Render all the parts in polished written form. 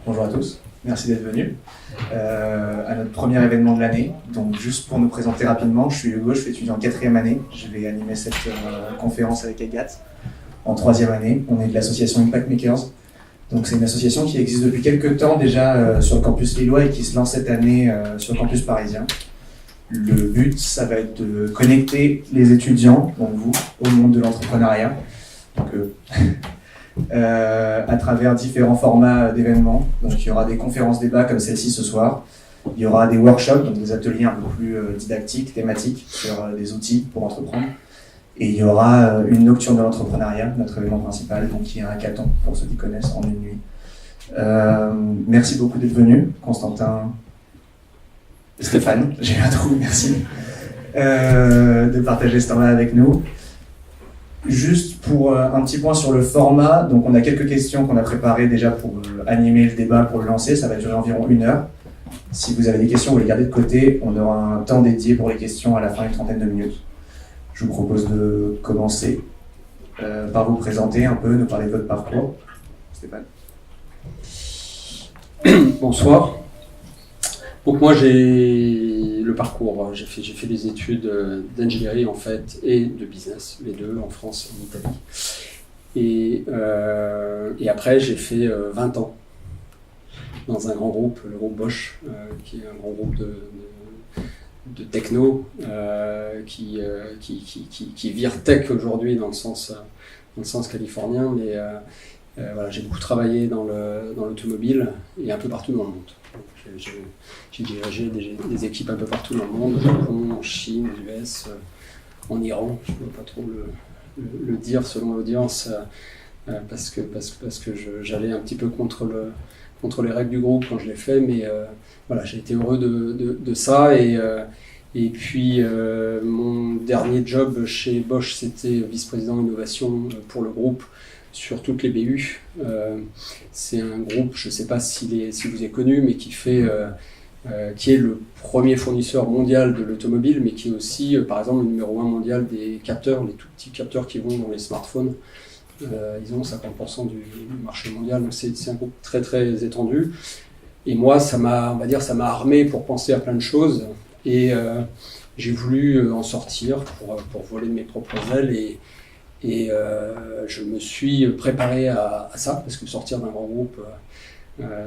Bonjour à tous, merci d'être venus à notre premier événement de l'année. Donc juste pour nous présenter rapidement, je suis Hugo, je suis étudiant en 4e année. Je vais animer cette conférence avec Agathe en 3e année. On est de l'association Impact Makers. Donc c'est une association qui existe depuis quelques temps déjà sur le campus lillois et qui se lance cette année sur le campus parisien. Le but, ça va être de connecter les étudiants, donc vous, au monde de l'entrepreneuriat. Donc à travers différents formats d'événements. Donc il y aura des conférences-débats comme celle-ci ce soir. Il y aura des workshops, donc des ateliers un peu plus didactiques, thématiques, sur des outils pour entreprendre. Et il y aura une nocturne de l'entrepreneuriat, notre événement principal, donc qui est un hackathon, pour ceux qui connaissent, en une nuit. Merci beaucoup d'être venus, Constantin, Stéphane, j'ai eu un trou, merci, de partager ce temps-là avec nous. Juste pour un petit point sur le format, donc on a quelques questions qu'on a préparées déjà pour animer le débat, pour le lancer, ça va durer environ 1 heure. Si vous avez des questions, vous les gardez de côté, on aura un temps dédié pour les questions à la fin, une trentaine de minutes. Je vous propose de commencer par vous présenter un peu, nous parler de votre parcours. Stéphane. Bonsoir. Donc moi j'ai le parcours, j'ai fait des études d'ingénierie en fait et de business, les deux en France et en Italie. Et après j'ai fait 20 ans dans un grand groupe, le groupe Bosch, qui est un grand groupe de techno qui vire tech aujourd'hui dans le sens californien, mais voilà, j'ai beaucoup travaillé dans l'automobile et un peu partout dans le monde. J'ai dirigé des équipes un peu partout dans le monde, au Japon, en Chine, aux US, en Iran. Je ne peux pas trop le dire selon l'audience, parce que j'allais un petit peu contre les règles du groupe quand je l'ai fait, mais voilà, j'ai été heureux de ça. Et puis mon dernier job chez Bosch, c'était vice-président innovation pour le groupe sur toutes les BU. C'est un groupe, je ne sais pas si vous avez connu, mais qui est le premier fournisseur mondial de l'automobile, mais qui est aussi, par exemple, le numéro 1 mondial des capteurs, les tout petits capteurs qui vont dans les smartphones. Ils ont 50% du marché mondial, donc c'est un groupe très très étendu. Et moi, ça m'a armé pour penser à plein de choses, et j'ai voulu en sortir pour voler de mes propres ailes, et je me suis préparé à ça, parce que sortir d'un grand groupe,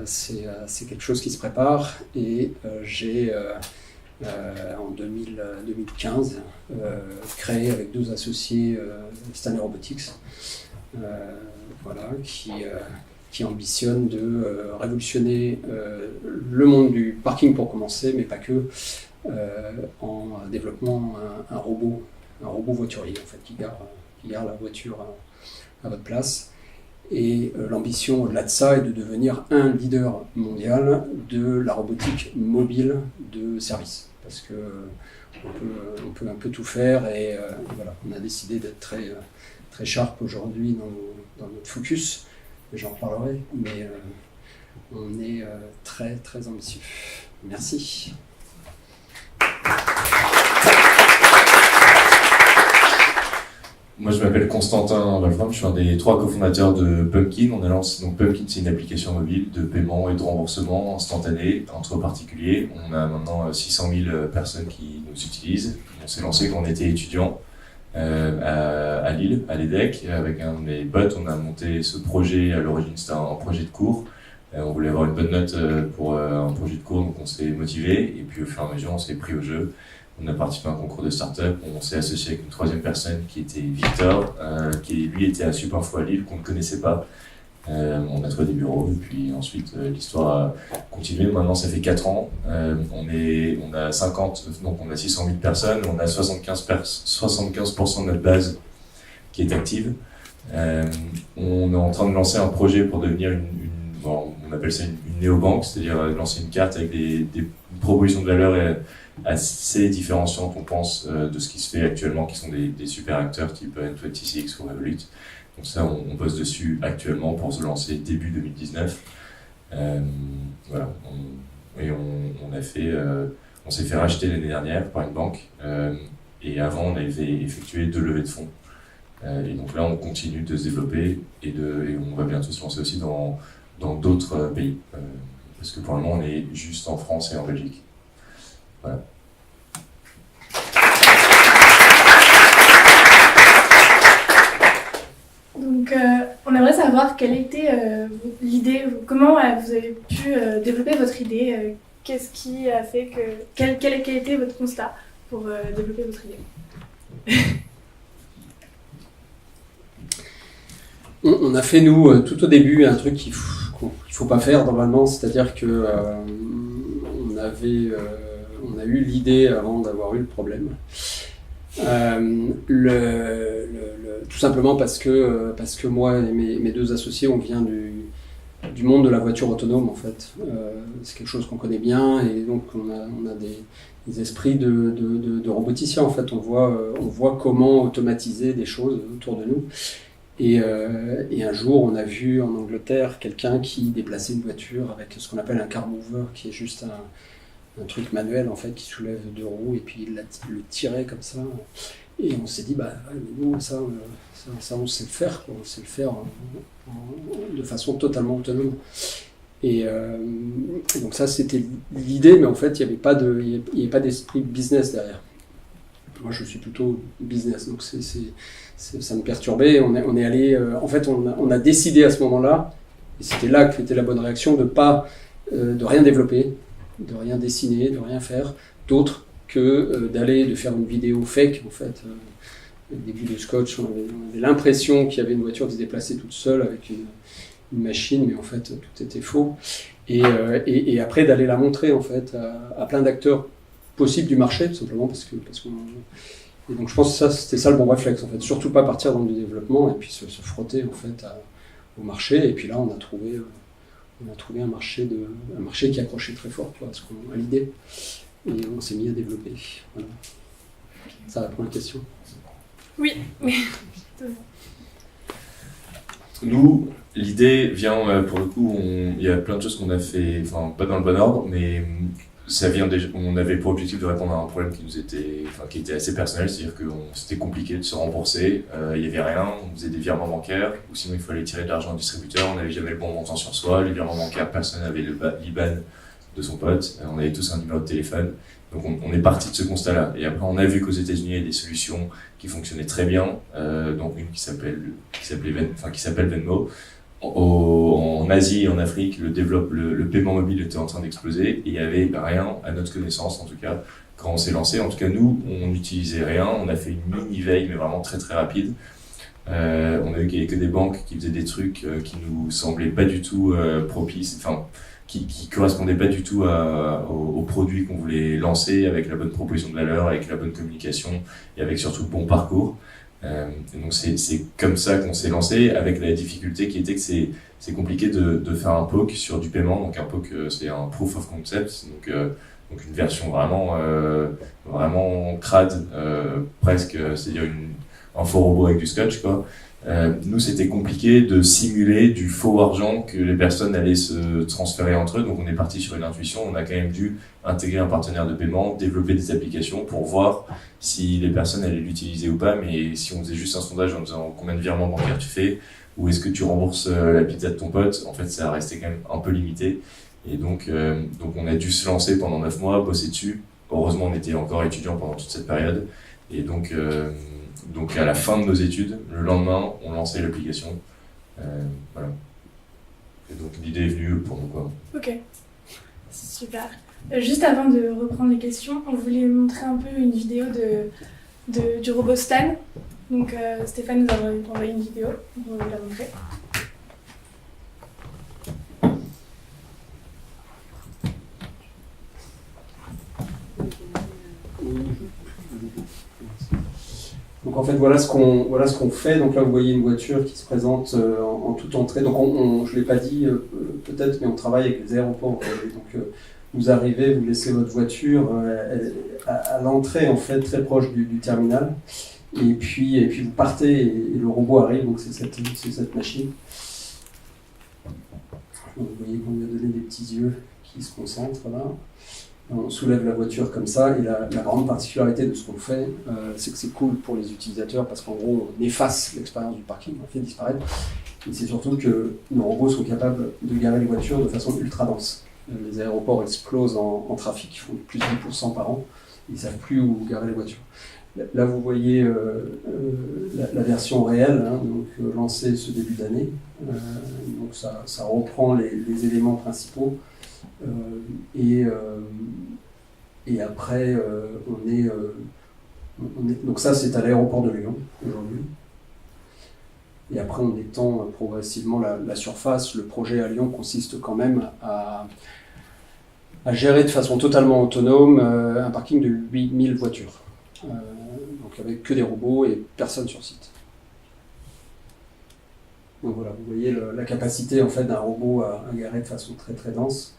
c'est quelque chose qui se prépare. Et j'ai, en 2015, créé avec 2 associés Stanley Robotics, voilà, qui ambitionne de révolutionner le monde du parking pour commencer, mais pas que, en développant un robot voiturier en fait, qui gare la voiture à votre place. Et l'ambition au-delà de ça est de devenir un leader mondial de la robotique mobile de service. Parce que on peut un peu tout faire, et voilà, on a décidé d'être très, très sharp aujourd'hui dans notre focus. J'en reparlerai, mais on est très très ambitieux. Merci. Moi, je m'appelle Constantin Wolfram, je suis un des 3 cofondateurs de Pumpkin. On a lancé, donc Pumpkin, c'est une application mobile de paiement et de remboursement instantané entre particuliers. On a maintenant 600 000 personnes qui nous utilisent. On s'est lancé quand on était étudiant à Lille, à l'EDEC. Avec un de mes potes, on a monté ce projet. À l'origine, c'était un projet de cours. On voulait avoir une bonne note pour un projet de cours, donc on s'est motivé. Et puis au fur et à mesure, on s'est pris au jeu. On a participé à un concours de start-up, on s'est associé avec une 3e personne qui était Victor, qui lui était à Supinfo à Lille, qu'on ne connaissait pas. On a trouvé des bureaux, et puis ensuite l'histoire a continué. Maintenant ça fait 4 ans, on a 50, donc on a 600 000 personnes, on a 75% de notre base qui est active. On est en train de lancer un projet pour devenir on appelle ça une néobanque, c'est-à-dire lancer une carte avec des propositions de valeur assez différenciantes, on pense, de ce qui se fait actuellement, qui sont des super acteurs type N26 ou Revolut. Donc ça, on bosse dessus actuellement pour se lancer début 2019. Voilà. On s'est fait racheter l'année dernière par une banque, et avant on avait effectué 2 levées de fonds. Et donc là, on continue de se développer et on va bientôt se lancer aussi dans dans d'autres pays. Parce que pour le moment, on est juste en France et en Belgique. Voilà. Donc, on aimerait savoir quelle était l'idée, comment vous avez pu développer votre idée, qu'est-ce qui a fait que... Quel était votre constat pour développer votre idée? On a fait, nous, tout au début, un truc qu'il faut pas faire normalement, c'est-à-dire que on a eu l'idée avant d'avoir eu le problème. Tout simplement parce que moi et mes deux associés, on vient du monde de la voiture autonome en fait. C'est quelque chose qu'on connaît bien et donc on a des esprits de roboticiens en fait. On voit comment automatiser des choses autour de nous. Et un jour, on a vu en Angleterre quelqu'un qui déplaçait une voiture avec ce qu'on appelle un car mover, qui est juste un truc manuel en fait qui soulève deux roues et puis il le tirait comme ça. Et on s'est dit bah mais nous ça on sait le faire quoi. On sait le faire de façon totalement autonome. Et donc ça c'était l'idée, mais en fait il n'y avait pas d'esprit business derrière. Moi je suis plutôt business, donc ça me perturbait. On est allé en fait on a décidé à ce moment-là, et c'était là que était la bonne réaction, de rien développer, de rien dessiner, de rien faire d'autre que de faire une vidéo fake en fait. Des bouts de scotch, on avait l'impression qu'il y avait une voiture qui se déplaçait toute seule avec une machine, mais en fait tout était faux. Et après d'aller la montrer en fait à plein d'acteurs possibles du marché, tout simplement parce qu'on. Et donc je pense que c'était ça le bon réflexe en fait, surtout pas partir dans du développement et puis se frotter en fait au marché. Et puis là on a trouvé un marché qui accrochait très fort à l'idée. Et on s'est mis à développer. Voilà. Ça répond à la question. Oui. Nous, l'idée vient, pour le coup, il y a plein de choses qu'on a fait, enfin pas dans le bon ordre, mais ça vient déjà, on avait pour objectif de répondre à un problème qui était assez personnel, c'est-à-dire que c'était compliqué de se rembourser, il n'y avait rien, on faisait des virements bancaires, ou sinon il fallait tirer de l'argent au distributeur, on n'avait jamais le bon montant sur soi, les virements bancaires, personne n'avait l'IBAN de son pote, on avait tous un numéro de téléphone. Donc on est parti de ce constat-là. Et après on a vu qu'aux États-Unis il y a des solutions qui fonctionnaient très bien, donc une qui s'appelle Venmo. En Asie et en Afrique, le paiement mobile était en train d'exploser et il y avait rien à notre connaissance en tout cas quand on s'est lancé. En tout cas nous on n'utilisait rien, on a fait une mini veille mais vraiment très très rapide. On a vu qu'il n'y avait que des banques qui faisaient des trucs qui nous semblaient pas du tout propices, enfin qui correspondaient pas du tout aux produits qu'on voulait lancer, avec la bonne proposition de valeur, avec la bonne communication et avec surtout le bon parcours. Et donc c'est comme ça qu'on s'est lancé, avec la difficulté qui était que c'est compliqué de faire un POC sur du paiement. Donc un POC c'est un proof of concept, donc une version vraiment crade, presque, c'est-à-dire un faux robot avec du scotch quoi. Nous, c'était compliqué de simuler du faux argent que les personnes allaient se transférer entre eux. Donc, on est parti sur une intuition. On a quand même dû intégrer un partenaire de paiement, développer des applications pour voir si les personnes allaient l'utiliser ou pas. Mais si on faisait juste un sondage en disant combien de virements bancaires tu fais ou est-ce que tu rembourses la pizza de ton pote, en fait, ça restait quand même un peu limité. Et donc on a dû se lancer pendant 9 mois, bosser dessus. Heureusement, on était encore étudiants pendant toute cette période. Et donc à la fin de nos études, le lendemain, on lançait l'application. Voilà. Et donc l'idée est venue pour nous quoi. Ok, super. Juste avant de reprendre les questions, on voulait montrer un peu une vidéo du robot Stan. Donc Stéphane nous a envoyé une vidéo, on va vous la montrer. Donc en fait voilà ce qu'on fait. Donc là vous voyez une voiture qui se présente en toute entrée. Donc je l'ai pas dit peut-être, mais on travaille avec les aéroports. Donc vous arrivez, vous laissez votre voiture à l'entrée en fait très proche du terminal. Et puis vous partez et le robot arrive. Donc c'est cette machine. Donc, vous voyez qu'on lui a donné des petits yeux qui se concentrent là. On soulève la voiture comme ça, et la grande particularité de ce qu'on fait, c'est que c'est cool pour les utilisateurs parce qu'en gros, on efface l'expérience du parking, on la fait disparaître. Et c'est surtout que nos robots sont capables de garer les voitures de façon ultra dense. Les aéroports explosent en trafic, ils font plus de 10% par an, ils ne savent plus où garer les voitures. Là, vous voyez la version réelle, hein, donc lancée ce début d'année. Donc ça reprend les éléments principaux. Et après, donc ça, c'est à l'aéroport de Lyon aujourd'hui. Et après, on étend progressivement la surface. Le projet à Lyon consiste quand même à gérer de façon totalement autonome un parking de 8000 voitures. Donc avec que des robots et personne sur site. Donc voilà, vous voyez la capacité en fait d'un robot à garer de façon très très dense.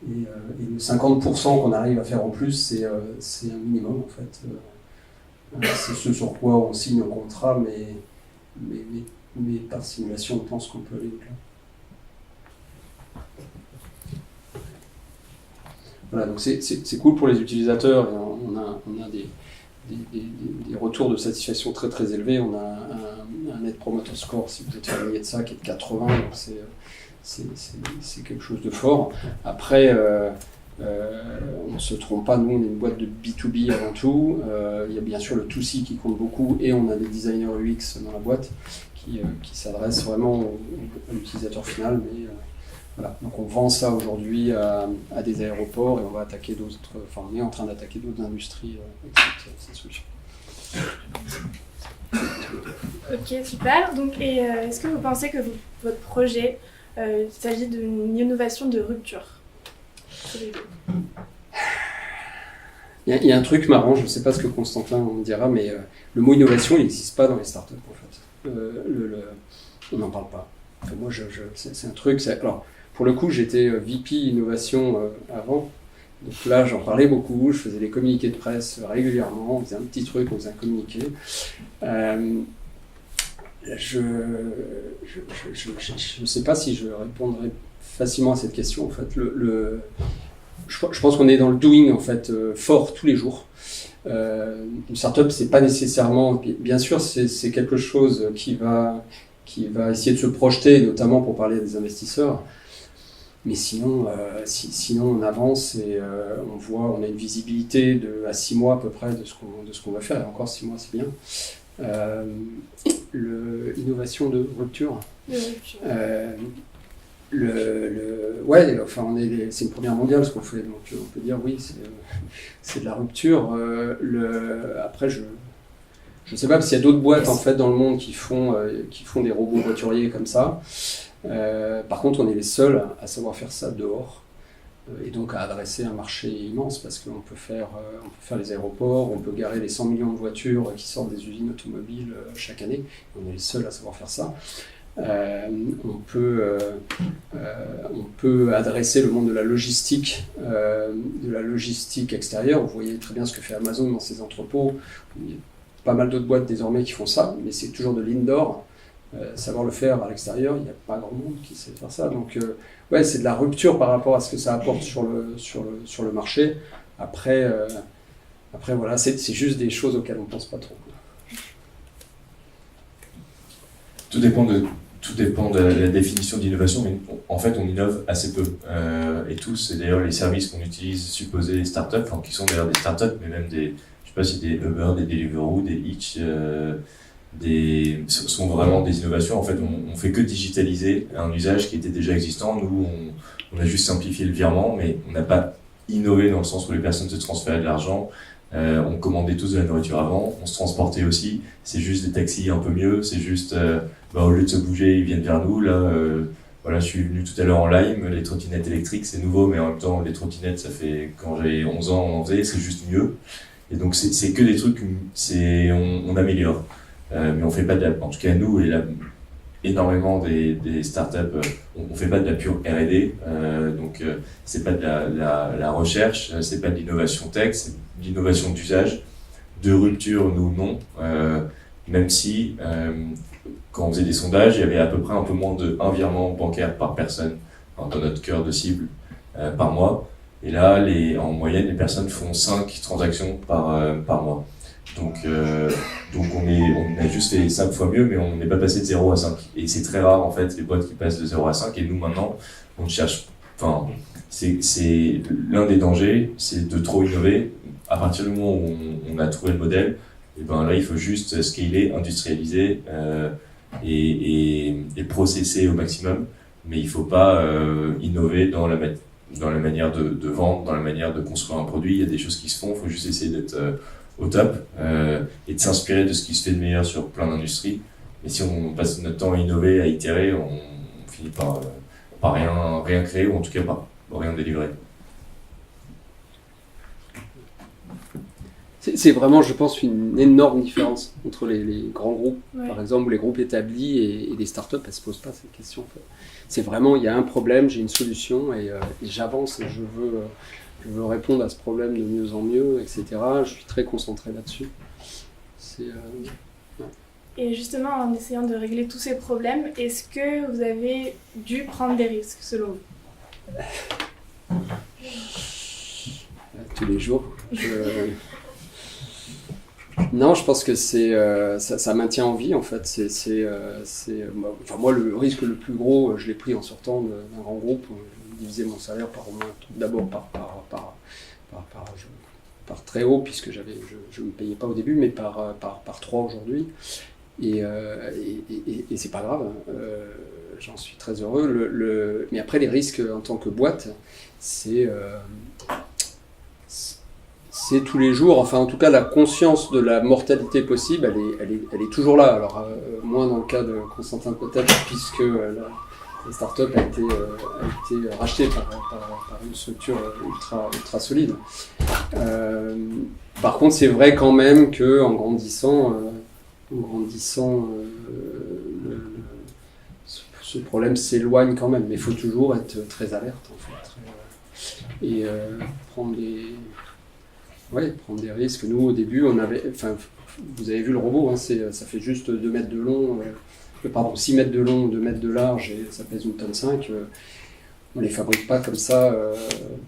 Et le 50% qu'on arrive à faire en plus, c'est un minimum en fait. C'est ce sur quoi on signe un contrat, mais par simulation, on pense qu'on peut aller au-delà. Voilà, donc c'est cool pour les utilisateurs. Et on a des retours de satisfaction très très élevés. On a un Net Promoter Score, si vous êtes familier de ça, qui est de 80, donc c'est quelque chose de fort. Après, on ne se trompe pas, nous on est une boîte de B2B avant tout. Il y a bien sûr le 2C qui compte beaucoup, et on a des designers UX dans la boîte qui s'adressent vraiment à l'utilisateur final. Mais voilà, donc on vend ça aujourd'hui à des aéroports, et on va attaquer d'autres. Enfin, on est en train d'attaquer d'autres industries avec cette solution. Ok, super. Donc, est-ce que vous pensez que votre projet, il s'agit d'une innovation de rupture? Il y a un truc marrant, je ne sais pas ce que Constantin me dira, mais le mot innovation, il n'existe pas dans les startups en fait. On n'en parle pas. Enfin, moi, c'est un truc. Alors, pour le coup, j'étais VP innovation avant. Donc là, j'en parlais beaucoup, je faisais des communiqués de presse régulièrement, on faisait un petit truc, on faisait un communiqué. Je ne sais pas si je répondrai facilement à cette question. En fait, je pense qu'on est dans le doing en fait fort tous les jours. Une startup, c'est pas nécessairement, bien sûr, c'est quelque chose qui va essayer de se projeter, notamment pour parler des investisseurs. Mais sinon, on avance et on a une visibilité à 6 mois à peu près de ce qu'on va faire. Et encore 6 mois, c'est bien. L'innovation de rupture. Ouais, enfin, c'est une première mondiale ce qu'on fait, donc on peut dire oui, c'est de la rupture. Après, je sais pas, parce qu'il y a d'autres boîtes en fait dans le monde qui font des robots voituriers comme ça. Par contre, on est les seuls à savoir faire ça dehors, et donc à adresser un marché immense, parce qu'on peut faire les aéroports, on peut garer les 100 millions de voitures qui sortent des usines automobiles chaque année. On est les seuls à savoir faire ça. On peut adresser le monde de la logistique extérieure. Vous voyez très bien ce que fait Amazon dans ses entrepôts. Il y a pas mal d'autres boîtes désormais qui font ça, mais c'est toujours de l'indoor. Savoir le faire à l'extérieur, il n'y a pas grand monde qui sait faire ça. Donc, ouais, c'est de la rupture par rapport à ce que ça apporte sur le marché. Après, voilà, c'est juste des choses auxquelles on ne pense pas trop. Tout dépend de la définition d'innovation, mais en fait, on innove assez peu. Et tous, c'est d'ailleurs les services qu'on utilise, supposés les startups, enfin, qui sont d'ailleurs des startups, mais même je sais pas si des Uber, des Deliveroo, des Hitch, sont vraiment des innovations. En fait, on fait que digitaliser un usage qui était déjà existant. Nous, on a juste simplifié le virement, mais on n'a pas innové dans le sens où les personnes se transféraient de l'argent. On commandait tous de la nourriture avant, on se transportait aussi. C'est juste des taxis un peu mieux. C'est juste, au lieu de se bouger, ils viennent vers nous. Là, voilà, je suis venu tout à l'heure en Lime. Les trottinettes électriques, c'est nouveau, mais en même temps, les trottinettes, ça fait quand j'avais 11 ans, on en faisait. C'est juste mieux. Et donc, c'est que des trucs, on améliore. Mais on fait pas en tout cas nous et énormément des startups, on fait pas de la pure R&D, donc c'est pas de la recherche, c'est pas de l'innovation tech, c'est de l'innovation d'usage, de rupture, nous non, même si quand on faisait des sondages, il y avait à peu près un peu moins de 1 virement bancaire par personne dans notre cœur de cible par mois, et là en moyenne les personnes font 5 transactions par mois. Donc on a juste fait 5 fois mieux, mais on n'est pas passé de 0 à 5. Et c'est très rare en fait les boîtes qui passent de 0 à 5. Et nous maintenant, on cherche. Enfin, c'est l'un des dangers, c'est de trop innover. À partir du moment où on a trouvé le modèle, et ben là il faut juste scaler, industrialiser et processer au maximum. Mais il faut pas innover dans la manière de vendre, dans la manière de construire un produit. Il y a des choses qui se font, il faut juste essayer d'être au top et de s'inspirer de ce qui se fait de meilleur sur plein d'industries. Mais si on passe notre temps à innover, à itérer, on finit par rien créer, ou en tout cas par rien délivrer. C'est vraiment, je pense, une énorme différence entre les grands groupes, Ouais. par exemple, les groupes établis et les startups. Elles ne se posent pas cette question. En fait. C'est vraiment, il y a un problème, j'ai une solution et j'avance et je veux répondre à ce problème de mieux en mieux, etc. Je suis très concentré là-dessus. Et justement, en essayant de régler tous ces problèmes, est-ce que vous avez dû prendre des risques, selon vous? Tous les jours. Non, je pense que ça maintient en vie en fait. Enfin, moi, le risque le plus gros, je l'ai pris en sortant d'un grand groupe. Je divisais mon salaire par au moins, d'abord par très haut, puisque je ne me payais pas au début, mais par 3 aujourd'hui. Et c'est pas grave, j'en suis très heureux. Mais après, les risques en tant que boîte, c'est tous les jours, enfin en tout cas la conscience de la mortalité possible, elle est toujours là. Alors moins dans le cas de Constantin peut-être, puisque la start-up a été rachetée par une structure ultra solide. Par contre, c'est vrai quand même qu'en grandissant, ce problème s'éloigne quand même. Mais il faut toujours être très alerte en fait, et prendre des risques. Nous, au début, vous avez vu le robot, hein, ça fait juste 2 mètres de long, 6 mètres de long, 2 mètres de large, et ça pèse 1,5 tonne. On les fabrique pas comme ça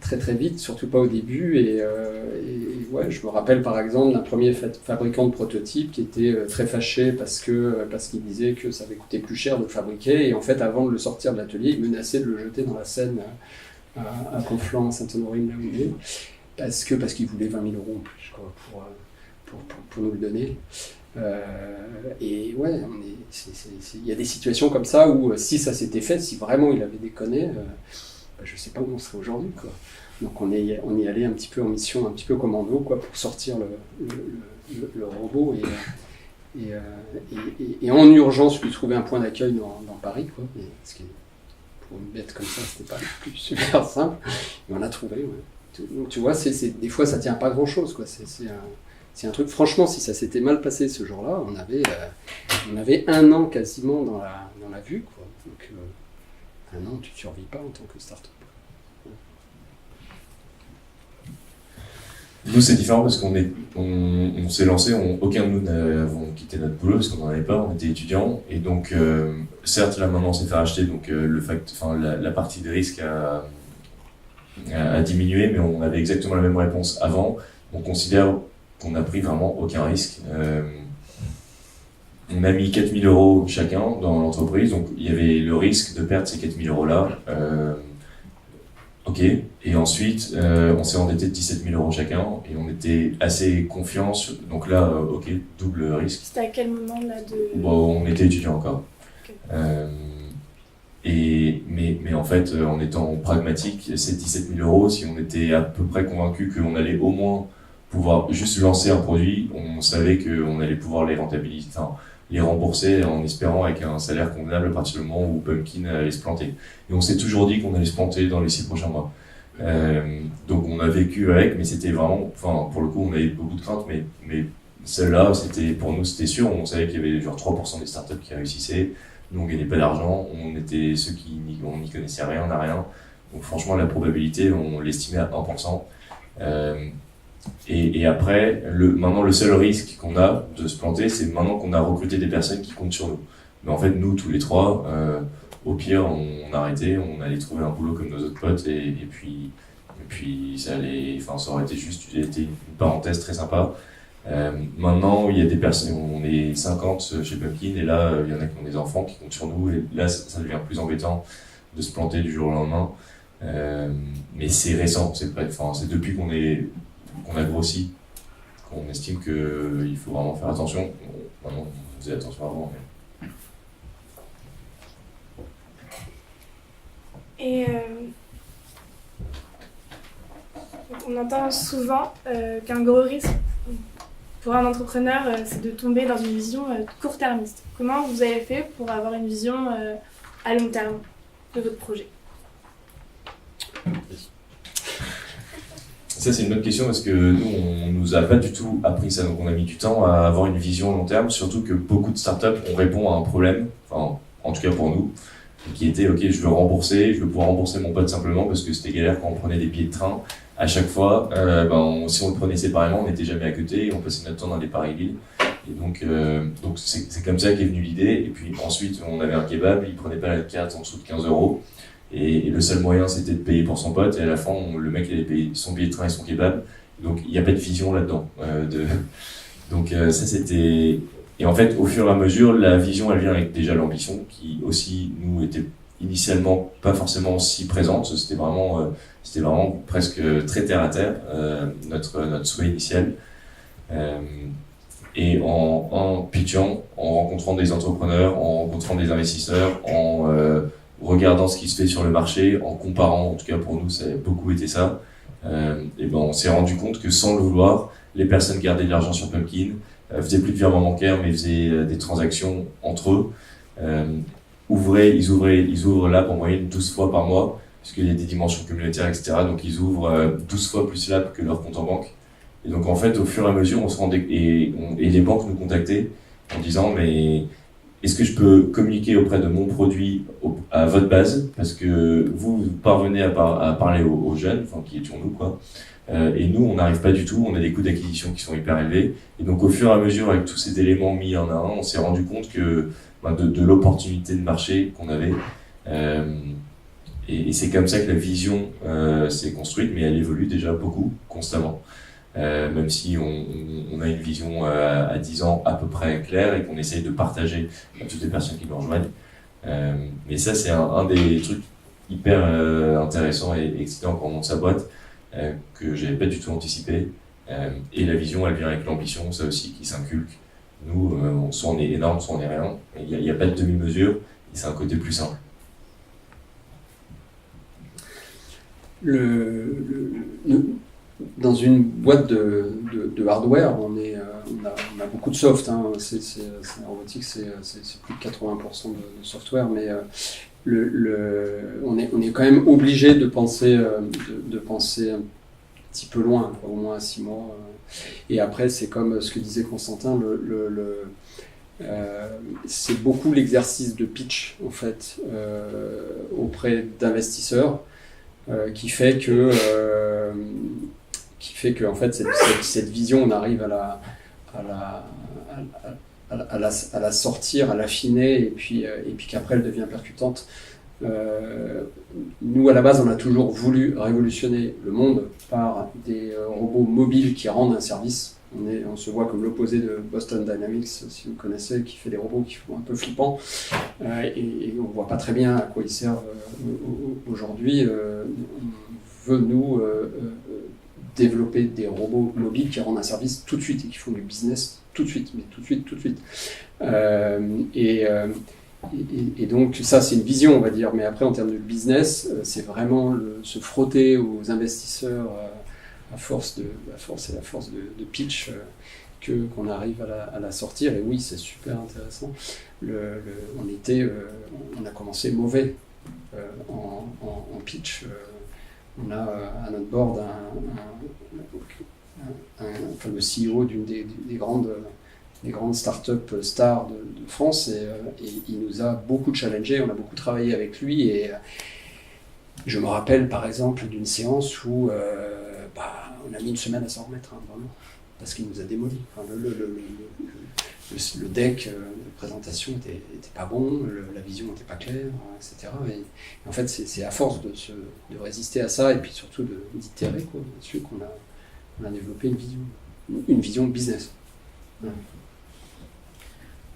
très très vite, surtout pas au début. Et je me rappelle par exemple d'un premier fabricant de prototypes qui était très fâché parce qu'il disait que ça avait coûté plus cher de le fabriquer. Et en fait, avant de le sortir de l'atelier, il menaçait de le jeter dans la Seine à Conflans, Sainte-Honorine, là où il est. Parce qu'il voulait 20 000 € en plus quoi, pour nous le donner. Et ouais, il y a des situations comme ça où si ça s'était fait, si vraiment il avait déconné, je sais pas où on serait aujourd'hui quoi. Donc on y allait un petit peu en mission, un petit peu commando quoi, pour sortir le robot et en urgence lui trouver un point d'accueil dans Paris quoi. Parce que pour une bête comme ça, c'était pas non plus super simple. Mais on l'a trouvé. Ouais. Donc tu vois, des fois ça tient pas grand chose quoi. C'est un truc, franchement, si ça s'était mal passé ce jour-là, on avait 1 an quasiment dans la vue quoi. Donc 1 an, tu ne survis pas en tant que start-up. Nous, c'est différent parce qu'on s'est lancé, aucun de nous n'avons quitté notre boulot parce qu'on n'en avait pas, on était étudiants. Et donc, certes, là maintenant, on s'est fait racheter, donc la partie de risque a diminué, mais on avait exactement la même réponse avant. On considère qu'on n'a pris vraiment aucun risque. On a mis 4 000 € chacun dans l'entreprise, donc il y avait le risque de perdre ces 4 000 € là. Ok, et ensuite on s'est endetté de 17 000 € chacun et on était assez confiants. Donc là, ok, double risque. C'était à quel moment là de... Bon, on était étudiants encore. Okay. Mais en fait, en étant pragmatique, ces 17 000 €, si on était à peu près convaincu qu'on allait au moins pouvoir juste lancer un produit, on savait qu'on allait pouvoir les rentabiliser, les rembourser en espérant avec un salaire convenable à partir du moment où Pumpkin allait se planter. Et on s'est toujours dit qu'on allait se planter dans les 6 prochains mois. Donc on a vécu avec, mais c'était vraiment, pour le coup, on avait beaucoup de craintes, mais celle-là, pour nous, c'était sûr. On savait qu'il y avait genre 3% des startups qui réussissaient. Nous, on gagnait pas d'argent. On était ceux on n'y connaissait rien, on n'a rien. Donc franchement, la probabilité, on l'estimait à 1%. Et après, maintenant, le seul risque qu'on a de se planter, c'est maintenant qu'on a recruté des personnes qui comptent sur nous. Mais en fait, nous, tous les trois, au pire, on arrêtait, on allait trouver un boulot comme nos autres potes, et puis ça aurait été juste une parenthèse très sympa. Maintenant, il y a des personnes, on est 50 chez Pumpkin, et là, il y en a qui ont des enfants qui comptent sur nous, et là, ça devient plus embêtant de se planter du jour au lendemain. Mais c'est récent, c'est depuis qu'on a grossi, qu'on estime qu'il faut vraiment faire attention. Maintenant, on faisait attention avant. Mais... Et on entend souvent qu'un gros risque pour un entrepreneur, c'est de tomber dans une vision court-termiste. Comment vous avez fait pour avoir une vision à long terme de votre projet? Ça, c'est une bonne question parce que nous, on nous a pas du tout appris ça. Donc, on a mis du temps à avoir une vision long terme, surtout que beaucoup de startups, on répond à un problème, enfin, en tout cas pour nous, qui était, OK, je veux pouvoir rembourser mon pote simplement parce que c'était galère quand on prenait des billets de train. À chaque fois, si on le prenait séparément, on n'était jamais à côté et on passait notre temps dans des paris-villes. Et donc c'est comme ça qu'est venue l'idée. Et puis ensuite, on avait un kebab, il prenait pas la carte en dessous de 15 €. Et le seul moyen, c'était de payer pour son pote. Et à la fin, le mec, il avait payé son billet de train et son kebab. Donc il n'y a pas de vision là-dedans. Donc ça, c'était... Et en fait, au fur et à mesure, la vision, elle vient avec déjà l'ambition, qui aussi, nous, était initialement pas forcément si présente. C'était vraiment presque très terre à terre, notre souhait initial. Et en pitchant, en rencontrant des entrepreneurs, en rencontrant des investisseurs, en regardant ce qui se fait sur le marché, en comparant, en tout cas pour nous, ça a beaucoup été ça. On s'est rendu compte que sans le vouloir, les personnes gardaient de l'argent sur Pumpkin, faisaient plus de virements bancaires, mais faisaient des transactions entre eux. Ils ouvrent l'app en moyenne 12 fois par mois, puisqu'il y a des dimensions communautaires, etc. Donc ils ouvrent 12 fois plus l'app que leur compte en banque. Et donc en fait, au fur et à mesure, on se rendait et les banques nous contactaient en disant mais est-ce que je peux communiquer auprès de mon produit à votre base parce que vous parvenez à parler aux jeunes, enfin qui étions nous quoi. Et nous, on n'arrive pas du tout, on a des coûts d'acquisition qui sont hyper élevés. Et donc au fur et à mesure, avec tous ces éléments mis un à un, on s'est rendu compte que de l'opportunité de marché qu'on avait. Et c'est comme ça que la vision s'est construite, mais elle évolue déjà beaucoup, constamment. Même si on a une vision à 10 ans à peu près claire et qu'on essaye de partager à toutes les personnes qui nous rejoignent. Mais ça, c'est un des trucs hyper intéressants et excitants quand on monte sa boîte, que j'avais pas du tout anticipé. Et la vision, elle vient avec l'ambition, ça aussi, qui s'inculque. Nous, soit on est énorme, soit on est rien. Il n'y a pas de demi-mesure, et c'est un côté plus simple. Dans une boîte de hardware, on a beaucoup de soft. Hein. La robotique, c'est plus de 80% de software, mais on est quand même obligé de penser un petit peu loin, au moins à 6 mois. Et après, c'est comme ce que disait Constantin, c'est beaucoup l'exercice de pitch en fait auprès d'investisseurs qui fait que en fait cette vision, on arrive à la sortir, à l'affiner et puis qu'après elle devient percutante. Nous à la base on a toujours voulu révolutionner le monde par des robots mobiles qui rendent un service. On se voit comme l'opposé de Boston Dynamics, si vous connaissez, qui fait des robots qui font un peu flippants et on voit pas très bien à quoi ils servent aujourd'hui. On veut nous développer des robots mobiles qui rendent un service tout de suite et qui font du business tout de suite, mais tout de suite. Et donc ça c'est une vision on va dire, mais après en termes de business, c'est vraiment se frotter aux investisseurs à force de pitch qu'on arrive à la sortir. Et oui, c'est super intéressant. On a commencé mauvais en pitch. On a à notre board le CEO d'une des grandes startups stars de France et il nous a beaucoup challengé, on a beaucoup travaillé avec lui et je me rappelle par exemple d'une séance où on a mis une semaine à s'en remettre, vraiment, parce qu'il nous a démoli. Enfin, le deck de présentation était pas bon, la vision n'était pas claire, etc. Et en fait, c'est à force de résister à ça et puis surtout d'itérer dessus qu'on a développé une vision business.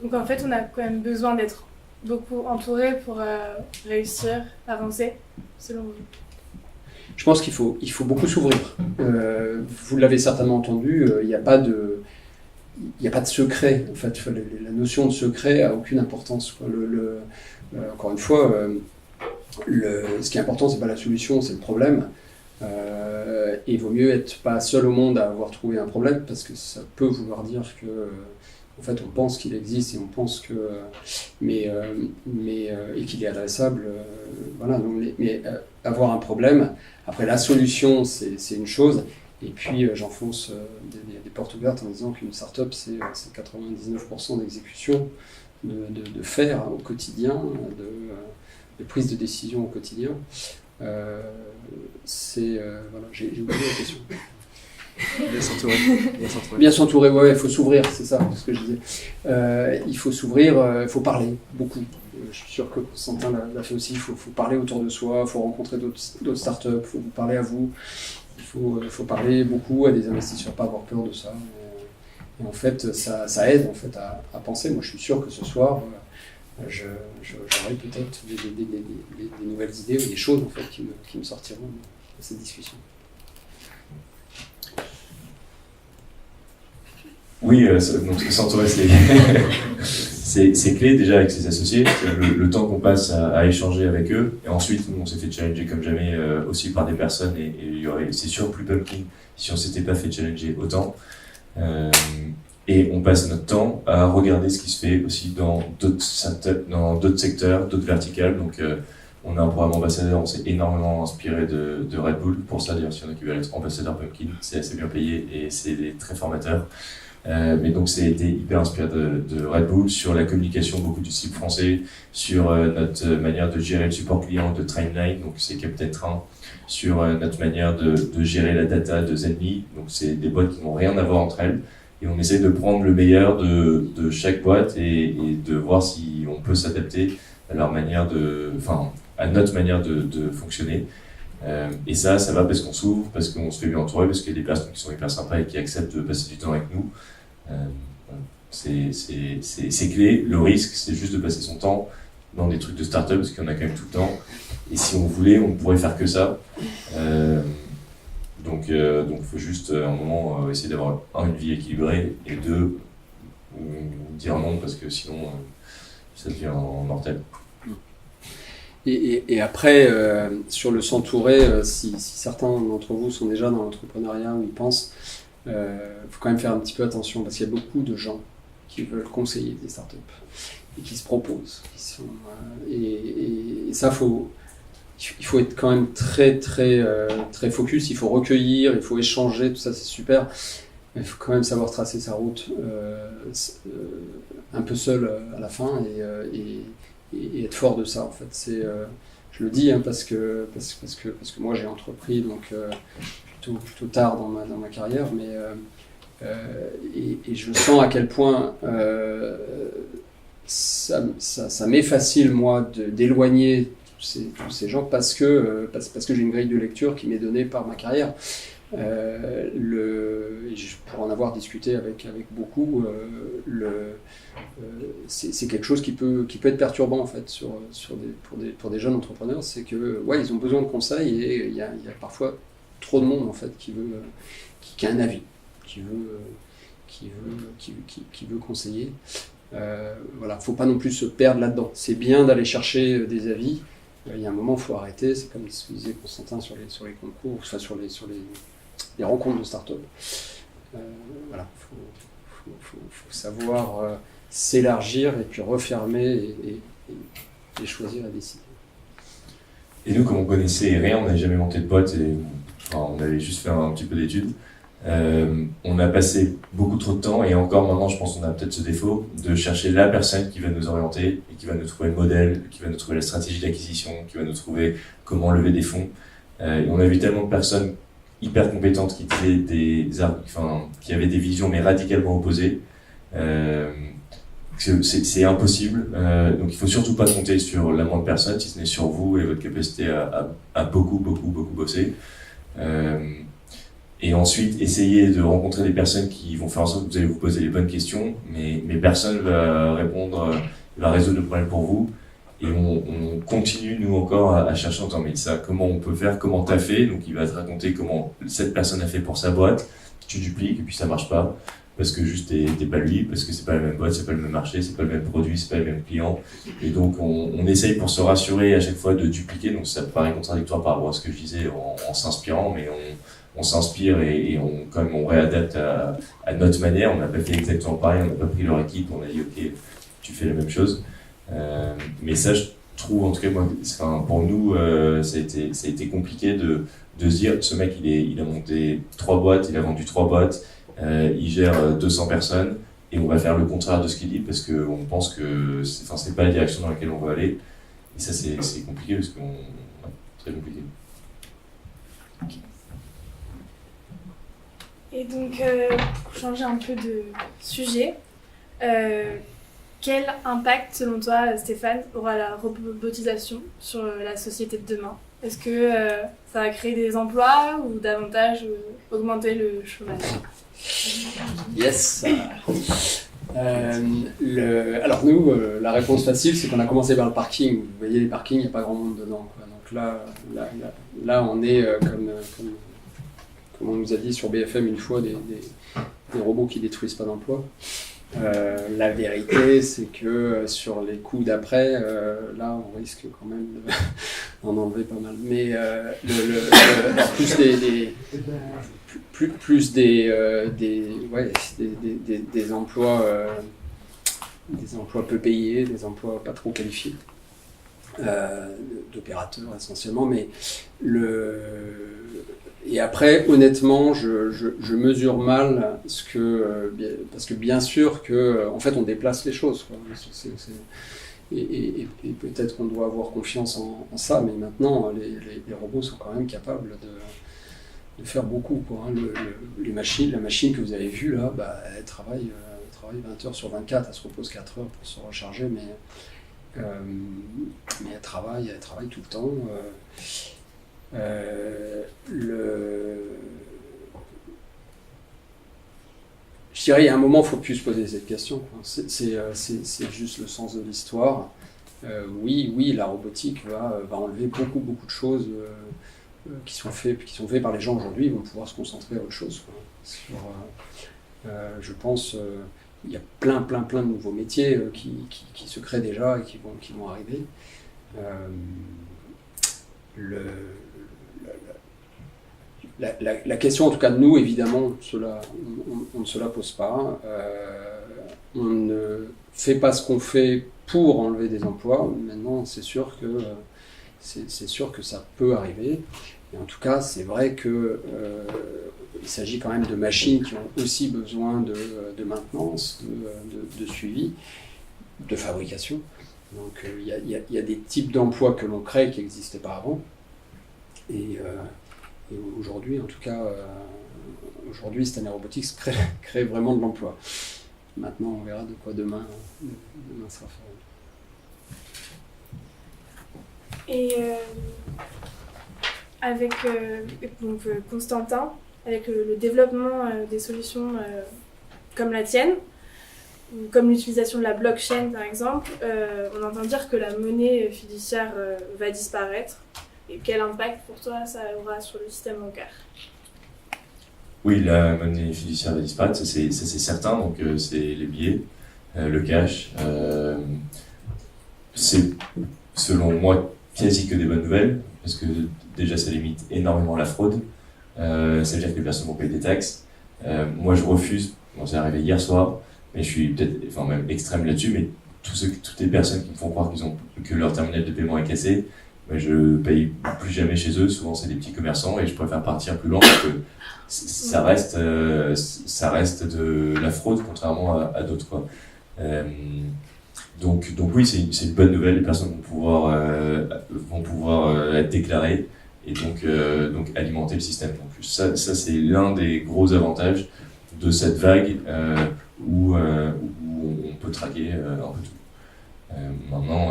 Donc en fait, on a quand même besoin d'être beaucoup entouré pour réussir, avancer, selon vous. Je pense qu'il faut beaucoup s'ouvrir. Vous l'avez certainement entendu, il n'y a pas de secret. En fait, la notion de secret a aucune importance, quoi. Encore une fois, ce qui est important, c'est pas la solution, c'est le problème. Et il vaut mieux être pas seul au monde à avoir trouvé un problème, parce que ça peut vouloir dire que, en fait, on pense qu'il existe et on pense que, et qu'il est adressable. Voilà. Donc, mais avoir un problème. Après, la solution, c'est une chose. Et puis, j'enfonce des portes ouvertes en disant qu'une start-up, c'est 99% d'exécution, de faire au quotidien, de prise de décision au quotidien. Voilà, j'ai oublié la question. Bien s'entourer. Bien s'entourer, ouais, il faut s'ouvrir, c'est ça ce que je disais. Il faut s'ouvrir, il faut parler beaucoup. Je suis sûr que Constantin l'a fait aussi. Il faut parler autour de soi, il faut rencontrer d'autres startups, il faut vous parler à vous. Il faut parler beaucoup à des investisseurs, pas avoir peur de ça. Et en fait, ça aide en fait, à penser. Moi, je suis sûr que ce soir, j'aurai peut-être des nouvelles idées ou des choses en fait, qui me sortiront de cette discussion. Oui, donc s'entourer, c'est clé déjà avec ses associés, le temps qu'on passe à échanger avec eux, et ensuite nous on s'est fait challenger comme jamais aussi par des personnes, et il y aurait, c'est sûr, plus Pumpkin si on s'était pas fait challenger autant. Et on passe notre temps à regarder ce qui se fait aussi dans d'autres secteurs, d'autres verticales. Donc on a un programme ambassadeur, on s'est énormément inspiré de Red Bull. Pour ça d'ailleurs, s'il y en a qui veulent être ambassadeur Pumpkin, c'est assez bien payé et c'est très formateur. Mais donc c'est été hyper inspiré de Red Bull sur la communication, beaucoup du style français, sur notre manière de gérer le support client de Trainline, donc c'est Captain Train, sur notre manière de gérer la data de Zenly, donc c'est des boîtes qui n'ont rien à voir entre elles, et on essaie de prendre le meilleur de chaque boîte et de voir si on peut s'adapter à leur manière à notre manière de fonctionner. Et ça va parce qu'on s'ouvre, parce qu'on se fait bien entourer, parce qu'il y a des personnes qui sont hyper sympas et qui acceptent de passer du temps avec nous. C'est clé. Le risque, c'est juste de passer son temps dans des trucs de start-up, parce qu'il y en a quand même tout le temps. Et si on voulait, on ne pourrait faire que ça. Donc il faut juste, à un moment, essayer d'avoir, une vie équilibrée, et deux, dire non, parce que sinon, ça devient mortel. Et après, sur le s'entourer, si certains d'entre vous sont déjà dans l'entrepreneuriat ou y pensent, faut quand même faire un petit peu attention, parce qu'il y a beaucoup de gens qui veulent conseiller des startups et qui se proposent. Et ça, il faut être quand même très, très, très focus, il faut recueillir, il faut échanger, tout ça c'est super. Mais il faut quand même savoir tracer sa route un peu seul à la fin et être fort de ça en fait. Je le dis parce que moi j'ai entrepris donc plutôt tard dans ma carrière, mais et je sens à quel point ça m'est facile moi d'éloigner tous ces gens parce que j'ai une grille de lecture qui m'est donnée par ma carrière. Pour en avoir discuté avec beaucoup, c'est quelque chose qui peut être perturbant en fait pour des jeunes entrepreneurs, c'est que ils ont besoin de conseils et il y a parfois trop de monde en fait qui a un avis, qui veut conseiller. Faut pas non plus se perdre là-dedans. C'est bien d'aller chercher des avis. Il y a un moment, il faut arrêter. C'est comme ce que disait Constantin sur les concours, enfin sur les rencontres de start-up. Faut savoir s'élargir et puis refermer et choisir et décider. Et nous, comme on connaissait rien, on n'avait jamais monté de boîte et on avait juste fait un petit peu d'études. On a passé beaucoup trop de temps et encore maintenant, je pense qu'on a peut-être ce défaut de chercher la personne qui va nous orienter et qui va nous trouver le modèle, qui va nous trouver la stratégie d'acquisition, qui va nous trouver comment lever des fonds. Et on a vu tellement de personnes hyper compétentes qui avaient des visions mais radicalement opposées. C'est impossible. Donc il faut surtout pas compter sur la moindre personne, si ce n'est sur vous et votre capacité à beaucoup bosser. Et ensuite, essayer de rencontrer des personnes qui vont faire en sorte que vous allez vous poser les bonnes questions, mais personne va répondre, va résoudre le problème pour vous. Et on continue, nous encore, à chercher en disant, mais ça, comment on peut faire, comment t'as fait? Donc il va te raconter comment cette personne a fait pour sa boîte, tu dupliques, et puis ça marche pas, parce que juste t'es pas lui, parce que c'est pas la même boîte, c'est pas le même marché, c'est pas le même produit, c'est pas le même client. Et donc on essaye pour se rassurer à chaque fois de dupliquer, donc ça paraît contradictoire par rapport à ce que je disais en s'inspirant, mais on s'inspire et quand même on réadapte à notre manière. On n'a pas fait exactement pareil, on n'a pas pris leur équipe, on a dit ok, tu fais la même chose. Mais ça, je trouve, en tout cas, moi, pour nous, ça a été compliqué de se dire, ce mec, il a monté 3 boîtes, il a vendu 3 boîtes, il gère 200 personnes, et on va faire le contraire de ce qu'il dit parce qu'on pense que c'est pas la direction dans laquelle on veut aller. Et ça, c'est compliqué parce que très compliqué. Et donc, pour changer un peu de sujet, quel impact, selon toi, Stéphane, aura la robotisation sur la société de demain? Est-ce que ça va créer des emplois ou davantage augmenter le chômage? Yes. Alors nous, la réponse facile, c'est qu'on a commencé par le parking. Vous voyez les parkings, il n'y a pas grand monde dedans, quoi. Donc là, on est comme on nous a dit sur BFM une fois, des robots qui détruisent pas d'emplois. La vérité, c'est que sur les coups d'après, là, on risque quand même d'en enlever pas mal. Mais plus des emplois, des emplois peu payés, des emplois pas trop qualifiés, d'opérateurs essentiellement. Mais et après, honnêtement, je mesure mal parce que bien sûr que, en fait, on déplace les choses, quoi. Et peut-être qu'on doit avoir confiance en ça, mais maintenant, les robots sont quand même capables de faire beaucoup, quoi. La machine que vous avez vue là, elle travaille 20 heures sur 24, elle se repose 4 heures pour se recharger, mais elle travaille tout le temps. Je dirais, il y a un moment, il ne faut plus se poser cette question, quoi. C'est juste le sens de l'histoire. Oui, la robotique va enlever beaucoup de choses qui sont faites par les gens aujourd'hui. Ils vont pouvoir se concentrer à autre chose, quoi. Je pense il y a plein de nouveaux métiers qui se créent déjà et qui vont arriver. La question, en tout cas, nous, évidemment, on ne se la pose pas. On ne fait pas ce qu'on fait pour enlever des emplois. Maintenant, c'est sûr que ça peut arriver. Et en tout cas, c'est vrai que il s'agit quand même de machines qui ont aussi besoin de maintenance, de suivi, de fabrication. Donc, il y a des types d'emplois que l'on crée qui n'existaient pas avant. Et aujourd'hui, en tout cas, Stanley Robotics crée vraiment de l'emploi. Maintenant, on verra de quoi demain sera fait. Et avec Constantin, avec le développement des solutions comme la tienne, ou comme l'utilisation de la blockchain par exemple, on entend dire que la monnaie fiduciaire va disparaître. Et quel impact pour toi ça aura sur le système bancaire? Oui, la monnaie fiduciaire va disparaître, ça c'est certain. Donc c'est les billets, le cash. C'est selon moi quasi que des bonnes nouvelles, parce que déjà ça limite énormément la fraude. Ça veut dire que les personnes vont payer des taxes. Moi je refuse, c'est arrivé hier soir, mais je suis peut-être même extrême là-dessus, mais toutes les personnes qui me font croire que leur terminal de paiement est cassé, je paye plus jamais chez eux. Souvent c'est des petits commerçants et je préfère partir plus loin parce que ça reste de la fraude contrairement à d'autres, quoi. Donc oui, c'est une bonne nouvelle. Les personnes vont pouvoir être déclarées et donc alimenter le système. Donc ça c'est l'un des gros avantages de cette vague où on peut traquer un peu tout. Maintenant,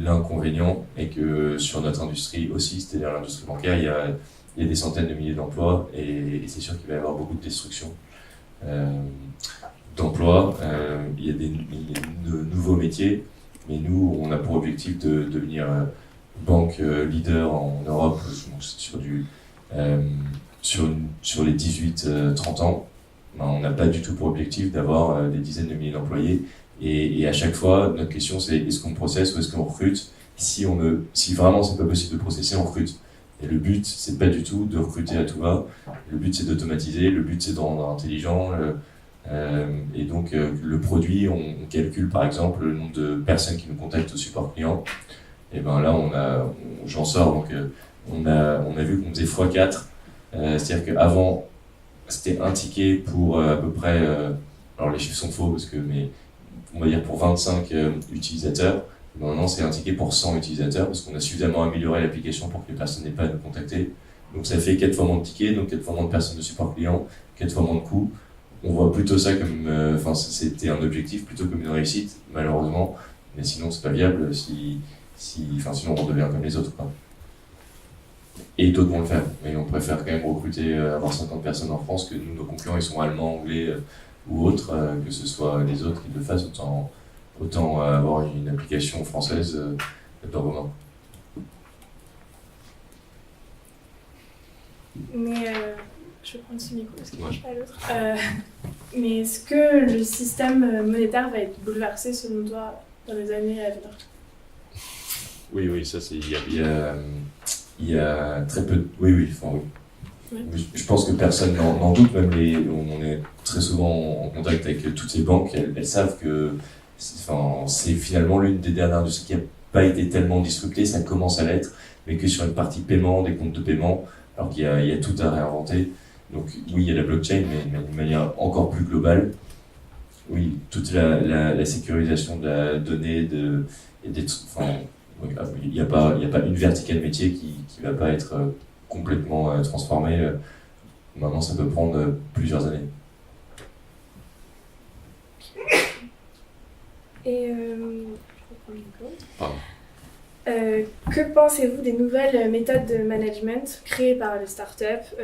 l'inconvénient est que sur notre industrie aussi, c'est-à-dire l'industrie bancaire, il il y a des centaines de milliers d'emplois et c'est sûr qu'il va y avoir beaucoup de destruction d'emplois. Il y a de nouveaux métiers, mais nous, on a pour objectif de devenir banque leader en Europe sur les 18-30 ans. On n'a pas du tout pour objectif d'avoir des dizaines de milliers d'employés. Et à chaque fois, notre question c'est est-ce qu'on processe ou est-ce qu'on recrute? Si vraiment c'est pas possible de processer, on recrute. Et le but, c'est pas du tout de recruter à tout va. Le but, c'est d'automatiser. Le but, c'est de rendre intelligent. Et donc, le produit, on calcule par exemple le nombre de personnes qui nous contactent au support client. Et ben là, j'en sors. Donc, on a vu qu'on faisait x4. C'est-à-dire qu'avant, c'était un ticket pour à peu près. Alors, les chiffres sont faux mais on va dire pour 25 utilisateurs. Maintenant, c'est un ticket pour 100 utilisateurs parce qu'on a suffisamment amélioré l'application pour que les personnes n'aient pas à nous contacter. Donc ça fait 4 fois moins de tickets, donc 4 fois moins de personnes de support client, 4 fois moins de coûts. On voit plutôt ça comme, c'était un objectif plutôt comme une réussite, malheureusement. Mais sinon, c'est pas viable sinon on redevient comme les autres, quoi. Et d'autres vont le faire. Mais on préfère quand même recruter, avoir 50 personnes en France que nous, nos concurrents, ils sont allemands, anglais ou autres, que ce soit les autres qui le fassent, autant avoir une application française dans vos mains. Mais je vais prendre ce micro parce qu'il ne marche pas l'autre. Mais est-ce que le système monétaire va être bouleversé selon toi dans les années à venir? Oui, ça c'est. Il y a très peu de. Oui. Je pense que personne n'en doute, même on est très souvent en contact avec toutes ces banques, elles savent que c'est finalement l'une des dernières industries qui n'a pas été tellement disruptée, ça commence à l'être, mais que sur une partie paiement, des comptes de paiement, alors qu'il y a tout à réinventer. Donc oui, il y a la blockchain, mais d'une manière encore plus globale. Oui, toute la sécurisation de la donnée, il n'y a pas une verticale métier qui va pas être complètement transformée. Maintenant, ça peut prendre plusieurs années. Et que pensez-vous des nouvelles méthodes de management créées par les startups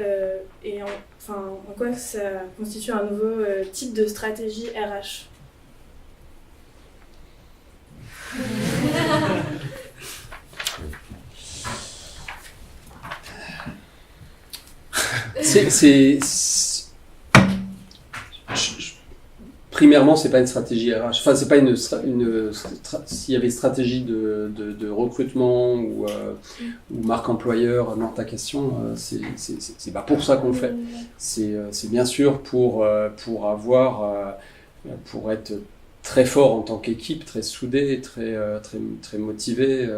et en quoi ça constitue un nouveau type de stratégie RH? Primairement, c'est pas une stratégie RH. Enfin, c'est pas s'il y avait une stratégie de recrutement ou marque employeur, dans ta question, c'est pas pour ça qu'on le fait. C'est bien sûr pour être très fort en tant qu'équipe, très soudé, très motivé.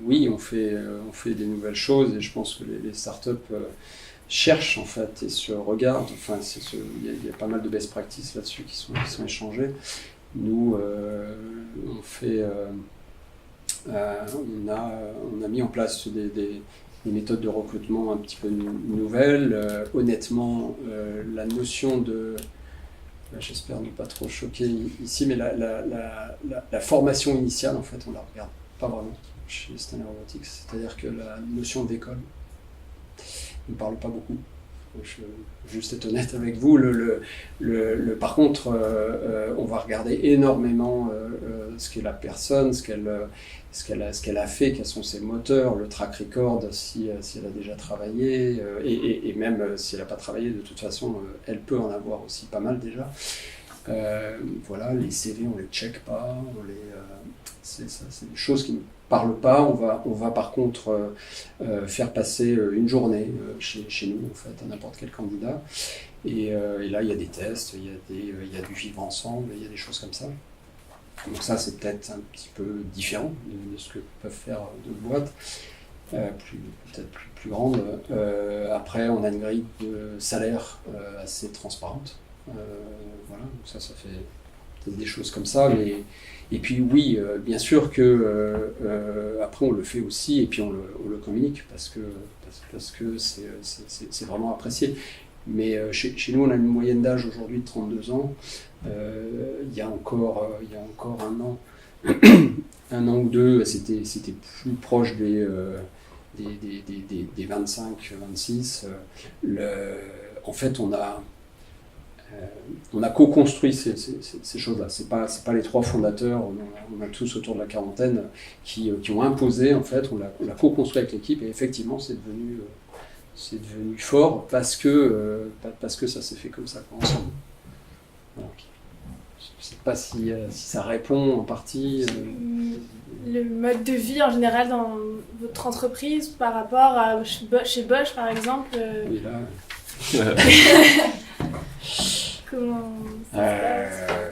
Oui, on fait des nouvelles choses et je pense que les startups cherchent en fait et se regardent. Enfin, il y a pas mal de best practices là-dessus qui sont échangées. Nous, on a mis en place des méthodes de recrutement un petit peu nouvelles. Honnêtement, la notion de j'espère ne pas trop choquer ici, mais la formation initiale, en fait, on la regarde pas vraiment chez Stanley Robotics. C'est-à-dire que la notion d'école ne parle pas beaucoup. Je vais juste être honnête avec vous. Par contre, on va regarder énormément ce qu'est la personne, ce qu'elle a fait, quels sont ses moteurs, le track record, si elle a déjà travaillé, et même si elle n'a pas travaillé, de toute façon, elle peut en avoir aussi pas mal déjà. Voilà, les CV, on les check pas, c'est des choses qui ne parlent pas. On va par contre faire passer une journée chez nous, en fait, à n'importe quel candidat. Et là, il y a des tests, il y a du vivre ensemble, il y a des choses comme ça. Donc ça, c'est peut-être un petit peu différent de ce que peuvent faire d'autres boîtes, peut-être plus grandes. Après, on a une grille de salaire assez transparente. Voilà, donc ça fait peut-être des choses comme ça. Et puis oui, bien sûr que après on le fait aussi et puis on le communique parce que c'est vraiment apprécié. Mais chez nous, on a une moyenne d'âge aujourd'hui de 32 ans. Il y a encore un an, un an ou deux, c'était plus proche des 25, 26. En fait, on a co-construit ces choses-là. C'est pas les trois fondateurs, on a tous autour de la quarantaine qui ont imposé, en fait, on l'a co-construit avec l'équipe et effectivement c'est devenu fort parce que ça s'est fait comme ça, ensemble. Voilà. Je ne sais pas si ça répond en partie. Le mode de vie en général dans votre entreprise par rapport à chez Bosch par exemple. Oui, là. Comment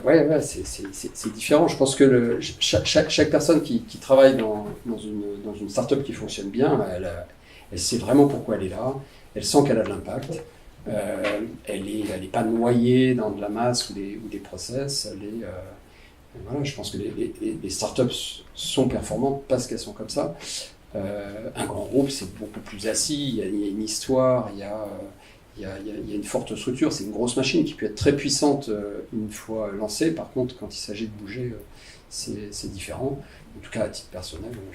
ouais, c'est différent. Je pense que chaque personne qui travaille dans une start-up qui fonctionne bien, elle sait vraiment pourquoi elle est là, elle sent qu'elle a de l'impact, elle est pas noyée dans de la masse ou des process. Voilà, je pense que les start-up sont performantes parce qu'elles sont comme ça. Un grand groupe, c'est beaucoup plus assis, il y a une histoire, il y a une forte structure, c'est une grosse machine qui peut être très puissante une fois lancée. Par contre, quand il s'agit de bouger, c'est différent. En tout cas, à titre personnel, moi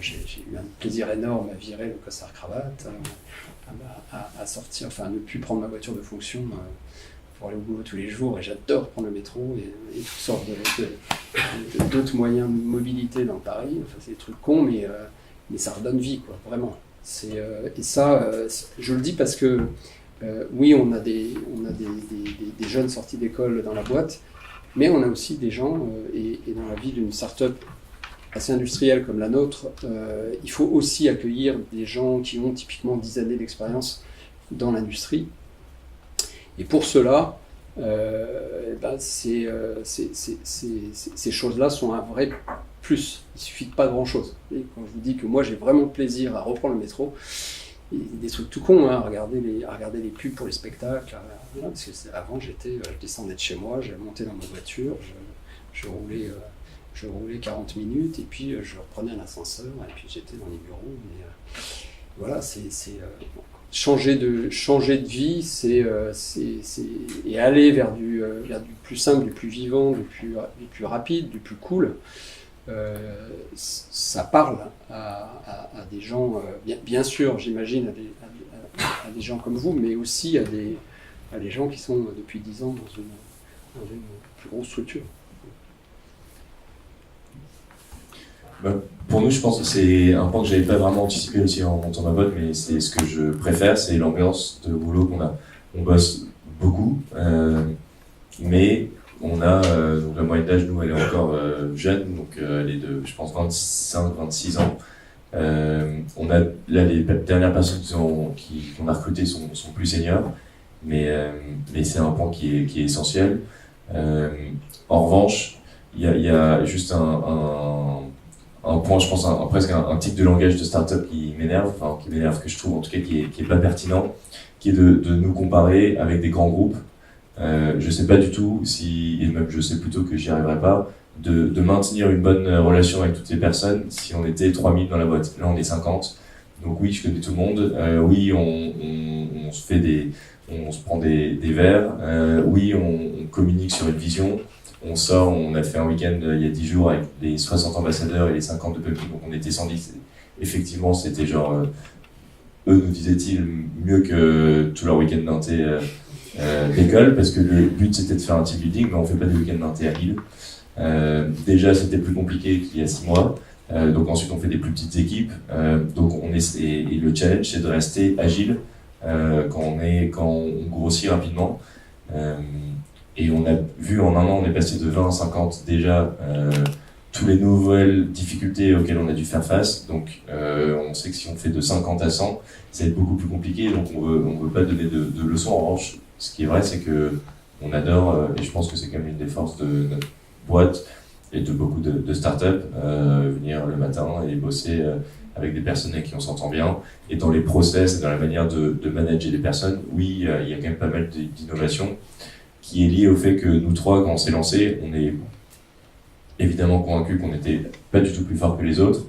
j'ai eu un plaisir énorme à virer le costard-cravate, à sortir, enfin à ne plus prendre ma voiture de fonction pour aller au boulot tous les jours. Et j'adore prendre le métro et toutes sortes d'autres moyens de mobilité dans Paris. Enfin, c'est des trucs cons, mais ça redonne vie, quoi, vraiment. Et ça, je le dis parce que oui, on a des jeunes sortis d'école dans la boîte, mais on a aussi des gens, et dans la vie d'une start-up assez industrielle comme la nôtre, il faut aussi accueillir des gens qui ont typiquement 10 années d'expérience dans l'industrie. Et pour cela, ces choses-là sont un vrai plus. Il suffit de pas grand-chose. Et quand je vous dis que moi j'ai vraiment plaisir à reprendre le métro, des trucs tout cons, à regarder les pubs pour les spectacles, voilà, parce que avant je descendais de chez moi, je montais dans ma voiture, je roulais 40 minutes et puis je reprenais un ascenseur et puis j'étais dans les bureaux. Mais, voilà, changer de vie, et aller vers du plus simple, du plus vivant, du plus rapide, du plus cool. Ça parle à des gens, bien sûr, j'imagine, à des gens comme vous, mais aussi à des gens qui sont depuis 10 ans dans une plus grosse structure. Pour nous, je pense que c'est un point que j'avais pas vraiment anticipé aussi en montant ma boîte, mais c'est ce que je préfère, c'est l'ambiance de boulot qu'on a. On bosse beaucoup, mais on a, donc la moyenne d'âge, nous, elle est encore jeune, donc elle est de, je pense, 25, 26 ans. On a, là, les dernières personnes qu'on a recrutées sont plus seniors, mais c'est un point qui est essentiel. En revanche, il y a juste un point, je pense, presque un tic de langage de start-up qui m'énerve, que je trouve en tout cas qui est pas pertinent, qui est de nous comparer avec des grands groupes. Je sais pas du tout et même je sais plutôt que j'y arriverai pas, de maintenir une bonne relation avec toutes les personnes si on était 3000 dans la boîte. Là, on est 50. Donc oui, je connais tout le monde. Oui, on se prend des verres. Oui, on communique sur une vision. On sort, on a fait un week-end il y a 10 jours avec les 60 ambassadeurs et les 50 de Pumpkin, donc on était 110. Effectivement, c'était genre, eux nous disaient-ils mieux que tout leur week-end d'inté d'école, parce que le but c'était de faire un team building, mais on fait pas des week-ends d'inté à Lille. Déjà, c'était plus compliqué qu'il y a 6 mois. Donc ensuite, on fait des plus petites équipes. Donc et le challenge, c'est de rester agile quand on grossit rapidement. Et on a vu en un an, on est passé de 20 à 50 déjà, toutes les nouvelles difficultés auxquelles on a dû faire face. Donc on sait que si on fait de 50 à 100, ça va être beaucoup plus compliqué. Donc on veut pas donner de leçons. En revanche, ce qui est vrai, c'est que on adore, et je pense que c'est quand même une des forces de notre boîte et de beaucoup de startups, venir le matin et bosser avec des personnes avec qui on s'entend bien. Et dans les process, dans la manière de manager les personnes, oui, il y a quand même pas mal d'innovations, qui est lié au fait que nous trois, quand on s'est lancé, on est évidemment convaincus qu'on n'était pas du tout plus fort que les autres,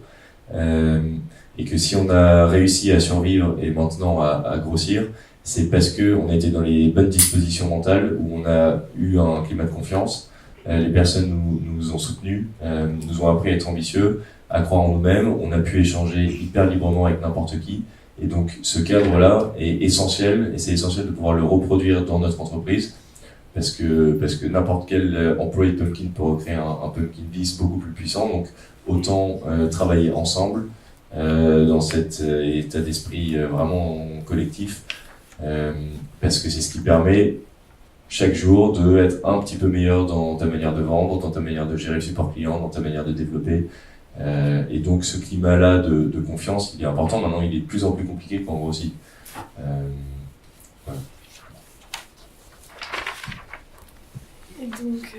et que si on a réussi à survivre et maintenant à grossir, c'est parce qu'on a été dans les bonnes dispositions mentales, où on a eu un climat de confiance, Les personnes nous ont soutenus, nous ont appris à être ambitieux, à croire en nous-mêmes. On a pu échanger hyper librement avec n'importe qui. Et donc, ce cadre-là est essentiel, et c'est essentiel de pouvoir le reproduire dans notre entreprise, parce que n'importe quel employé de Pumpkin peut recréer un Pumpkin Biz beaucoup plus puissant. Donc, autant travailler ensemble dans cet état d'esprit vraiment collectif, parce que c'est ce qui permet chaque jour d'être un petit peu meilleur dans ta manière de vendre, dans ta manière de gérer le support client, dans ta manière de développer. Et donc ce climat-là de confiance, il est important. Maintenant, il est de plus en plus compliqué quand on grossit. Voilà. Et donc,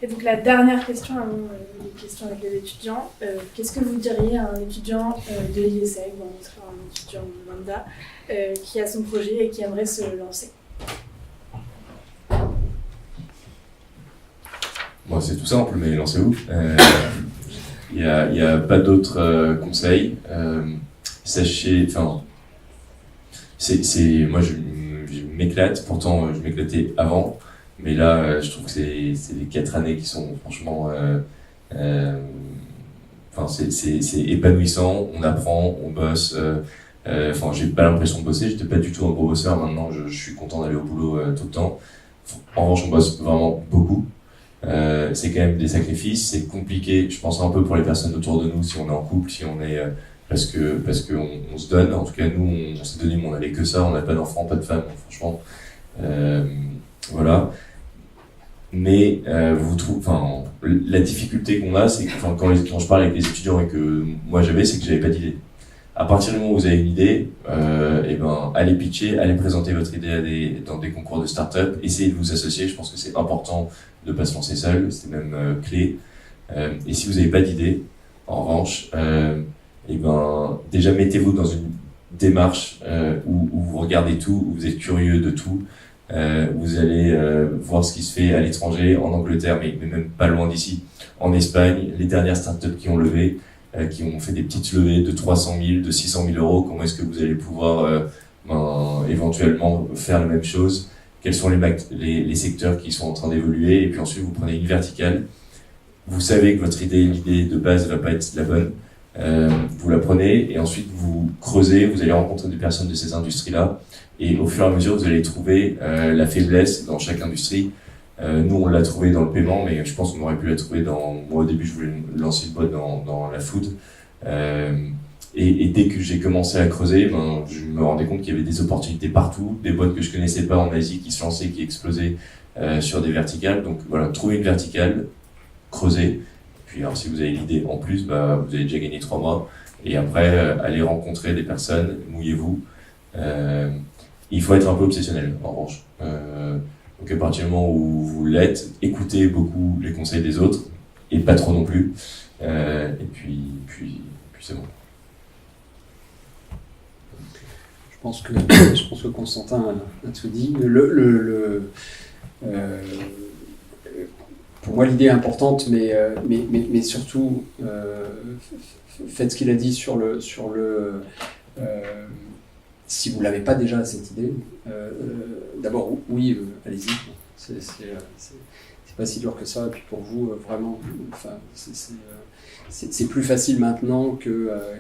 et donc la dernière question avant les questions avec les étudiants, qu'est-ce que vous diriez à un étudiant de l'IESEG ou un étudiant lambda qui a son projet et qui aimerait se lancer? Bon, c'est tout simple, mais lancez-vous. Il y a pas d'autres conseils. Sachez, enfin, moi je m'éclate. Pourtant, je m'éclatais avant, mais là, je trouve que c'est les 4 années qui sont franchement, enfin, c'est épanouissant. On apprend, on bosse. Enfin, j'ai pas l'impression de bosser. J'étais pas du tout un gros bosseur. Maintenant, je suis content d'aller au boulot tout le temps. En revanche, on bosse vraiment beaucoup. C'est quand même des sacrifices, c'est compliqué, je pense un peu pour les personnes autour de nous, si on est en couple, si on est parce que on se donne. En tout cas, nous, on s'est donné, mais on n'avait que ça, on n'a pas d'enfants, pas de femmes, franchement, voilà. Mais vous trouvez, enfin, la difficulté qu'on a, c'est que quand je parle avec les étudiants et que moi j'avais, c'est que j'avais pas d'idée. À partir du moment où vous avez une idée, et ben, allez pitcher, allez présenter votre idée dans des concours de start-up, essayez de vous associer. Je pense que c'est important de pas se lancer seul, c'est même clé. Et si vous n'avez pas d'idée, en revanche, et ben, déjà mettez-vous dans une démarche où vous regardez tout, où vous êtes curieux de tout. Vous allez voir ce qui se fait à l'étranger, en Angleterre, mais même pas loin d'ici, en Espagne, les dernières startups qui ont levé, qui ont fait des petites levées de 300 000, de 600 000 euros. Comment est-ce que vous allez pouvoir éventuellement faire la même chose? Quels sont les secteurs qui sont en train d'évoluer? Et puis ensuite, vous prenez une verticale. Vous savez que votre l'idée de base va pas être la bonne. Vous la prenez et ensuite vous creusez. Vous allez rencontrer des personnes de ces industries-là. Et au fur et à mesure, vous allez trouver la faiblesse dans chaque industrie. Nous, on l'a trouvé dans le paiement, mais je pense qu'on aurait pu la trouver moi, au début, je voulais lancer une boîte dans la food. Et dès que j'ai commencé à creuser, je me rendais compte qu'il y avait des opportunités partout, des boîtes que je connaissais pas en Asie qui se lançaient, qui explosaient sur des verticales. Donc voilà, trouver une verticale, creuser. Puis alors, si vous avez l'idée en plus, vous avez déjà gagné 3 mois. Et après, allez rencontrer des personnes, mouillez-vous. Il faut être un peu obsessionnel, en revanche. Donc à partir du moment où vous l'êtes, écoutez beaucoup les conseils des autres, et pas trop non plus. Et puis c'est bon. Je pense que Constantin a tout dit. Pour moi, l'idée est importante, mais surtout, faites ce qu'il a dit sur le si vous l'avez pas déjà cette idée, d'abord oui, allez-y. C'est pas si dur que ça. Et puis pour vous, vraiment, enfin, c'est plus facile maintenant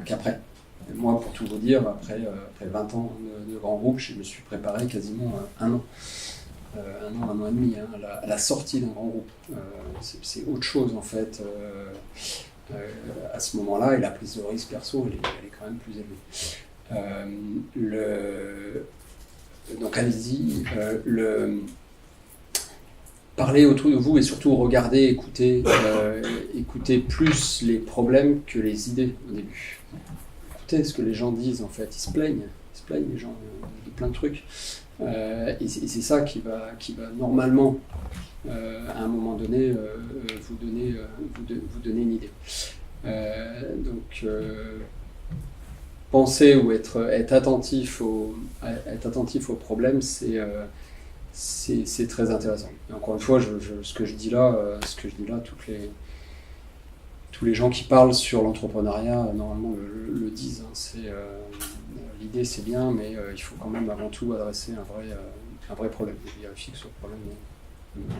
qu'après. Moi, pour tout vous dire, après 20 ans de grand groupe, je me suis préparé quasiment un an. Un an et demi, à la sortie d'un grand groupe. C'est autre chose en fait. À ce moment-là, et la prise de risque perso, elle est quand même plus élevée. Donc allez-y. Parlez autour de vous et surtout regardez, écoutez plus les problèmes que les idées au début. Écoutez ce que les gens disent en fait. Ils se plaignent les gens de plein de trucs. Et c'est ça qui va normalement, à un moment donné, vous donner une idée. Donc, penser ou être attentif aux problèmes, c'est très intéressant. Et encore une fois, ce que je dis là, tous les gens qui parlent sur l'entrepreneuriat, normalement le disent. L'idée c'est bien, mais il faut quand même avant tout adresser un vrai problème. Et vérifier que ce problème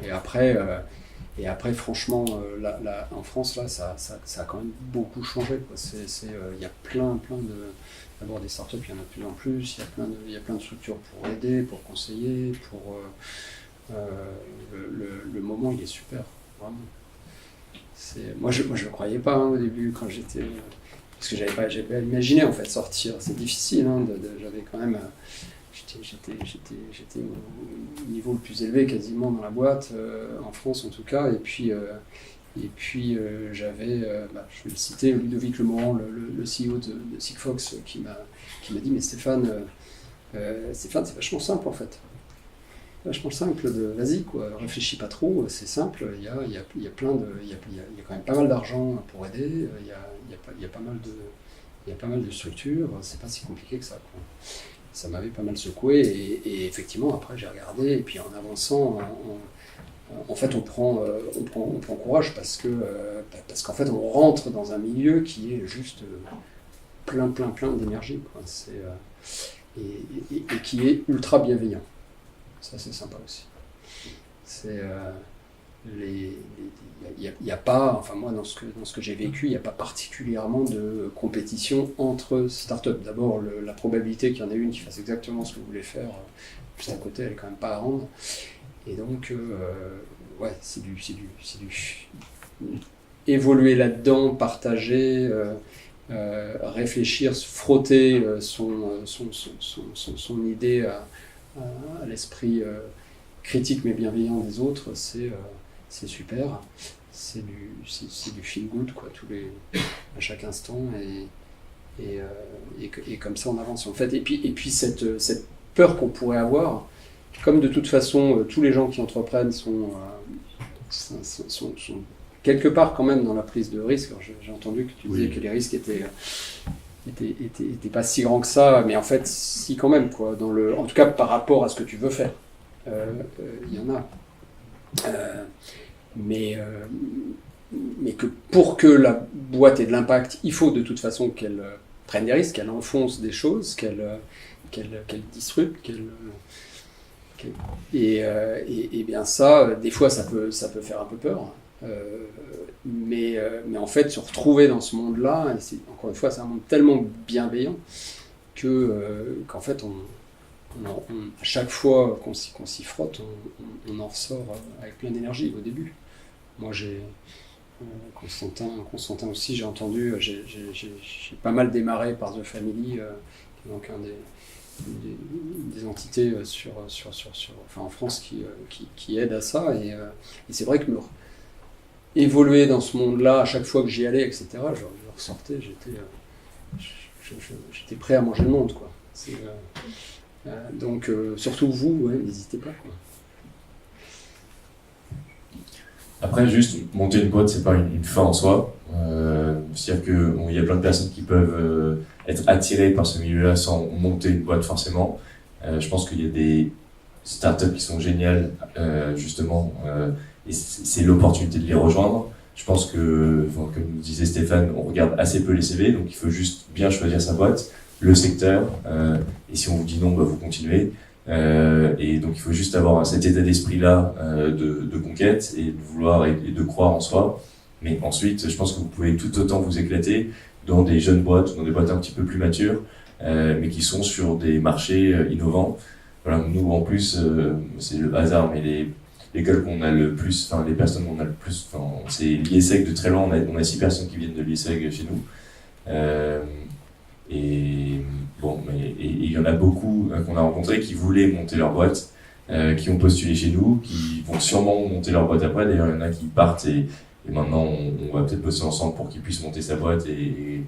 Et après, franchement, en France, là, ça a quand même beaucoup changé, quoi. Il y a d'abord des startups, il y en a de plus en plus, il y a plein de structures pour aider, pour conseiller, le moment, il est super, vraiment. Moi, je ne croyais pas au début, quand j'étais... Parce que j'avais pas imaginé, en fait, sortir. C'est difficile, hein, j'avais quand même... J'étais au niveau le plus élevé quasiment dans la boîte, en France en tout cas, et puis j'avais, je vais le citer, Ludovic Lemoran, le CEO de Sigfox, qui m'a dit, mais Stéphane, c'est vachement simple en fait. Vachement simple, vas-y quoi, réfléchis pas trop, c'est simple, il y a quand même pas mal d'argent pour aider, il y a pas mal de structures, c'est pas si compliqué que ça, quoi. Ça m'avait pas mal secoué et effectivement après j'ai regardé et puis en avançant en fait on prend courage parce qu'en fait on rentre dans un milieu qui est juste plein d'énergie, quoi. Et qui est ultra bienveillant, ça c'est sympa aussi. Il n'y a pas, enfin moi dans ce que j'ai vécu, il n'y a pas particulièrement de compétition entre startups. D'abord, la probabilité qu'il y en ait une qui fasse exactement ce que vous voulez faire juste à côté, elle est quand même pas à rendre. Et donc, ouais, c'est du évoluer là-dedans, partager, réfléchir, frotter son idée à l'esprit critique mais bienveillant des autres, c'est super, c'est du feel good quoi, à chaque instant et comme ça on avance en fait. Et puis cette peur qu'on pourrait avoir, comme de toute façon tous les gens qui entreprennent sont quelque part quand même dans la prise de risque. Alors, j'ai entendu que tu disais que les risques étaient pas si grands que ça, mais en fait si quand même quoi, en tout cas par rapport à ce que tu veux faire. Il y en a. Mais que pour que la boîte ait de l'impact, il faut de toute façon qu'elle prenne des risques, qu'elle enfonce des choses, qu'elle disrupte, et bien ça, des fois ça peut faire un peu peur. Mais en fait, se retrouver dans ce monde-là, et encore une fois, c'est un monde tellement bienveillant qu'en fait, à chaque fois qu'on s'y frotte, on en ressort avec plein d'énergie au début. Moi, j'ai Constantin aussi, j'ai entendu, j'ai pas mal démarré par The Family, qui est donc des entités en France qui aident à ça. Et c'est vrai que évoluer dans ce monde-là, à chaque fois que j'y allais, etc., je ressortais, j'étais prêt à manger le monde, quoi. Donc, surtout vous, n'hésitez pas, quoi. Après, juste monter une boîte, c'est pas une fin en soi. C'est-à-dire qu'il y a plein de personnes qui peuvent être attirées par ce milieu-là sans monter une boîte forcément. Je pense qu'il y a des startups qui sont géniales, justement, et c'est l'opportunité de les rejoindre. Je pense que, comme disait Stéphane, on regarde assez peu les CV, donc il faut juste bien choisir sa boîte, le secteur, et si on vous dit non, vous continuez. Et donc il faut juste avoir cet état d'esprit-là de conquête et de vouloir et de croire en soi. Mais ensuite, je pense que vous pouvez tout autant vous éclater dans des jeunes boîtes, dans des boîtes un petit peu plus matures, mais qui sont sur des marchés innovants. Voilà, nous en plus, c'est le hasard, mais l'école qu'on a le plus, les personnes qu'on a le plus, c'est l'IESEG de très loin. On a 6 personnes qui viennent de l'IESEG chez nous. Et bon, mais il y en a beaucoup qu'on a rencontrés qui voulaient monter leur boîte, qui ont postulé chez nous, qui vont sûrement monter leur boîte après. D'ailleurs, il y en a qui partent et maintenant on va peut-être bosser ensemble pour qu'ils puissent monter sa boîte et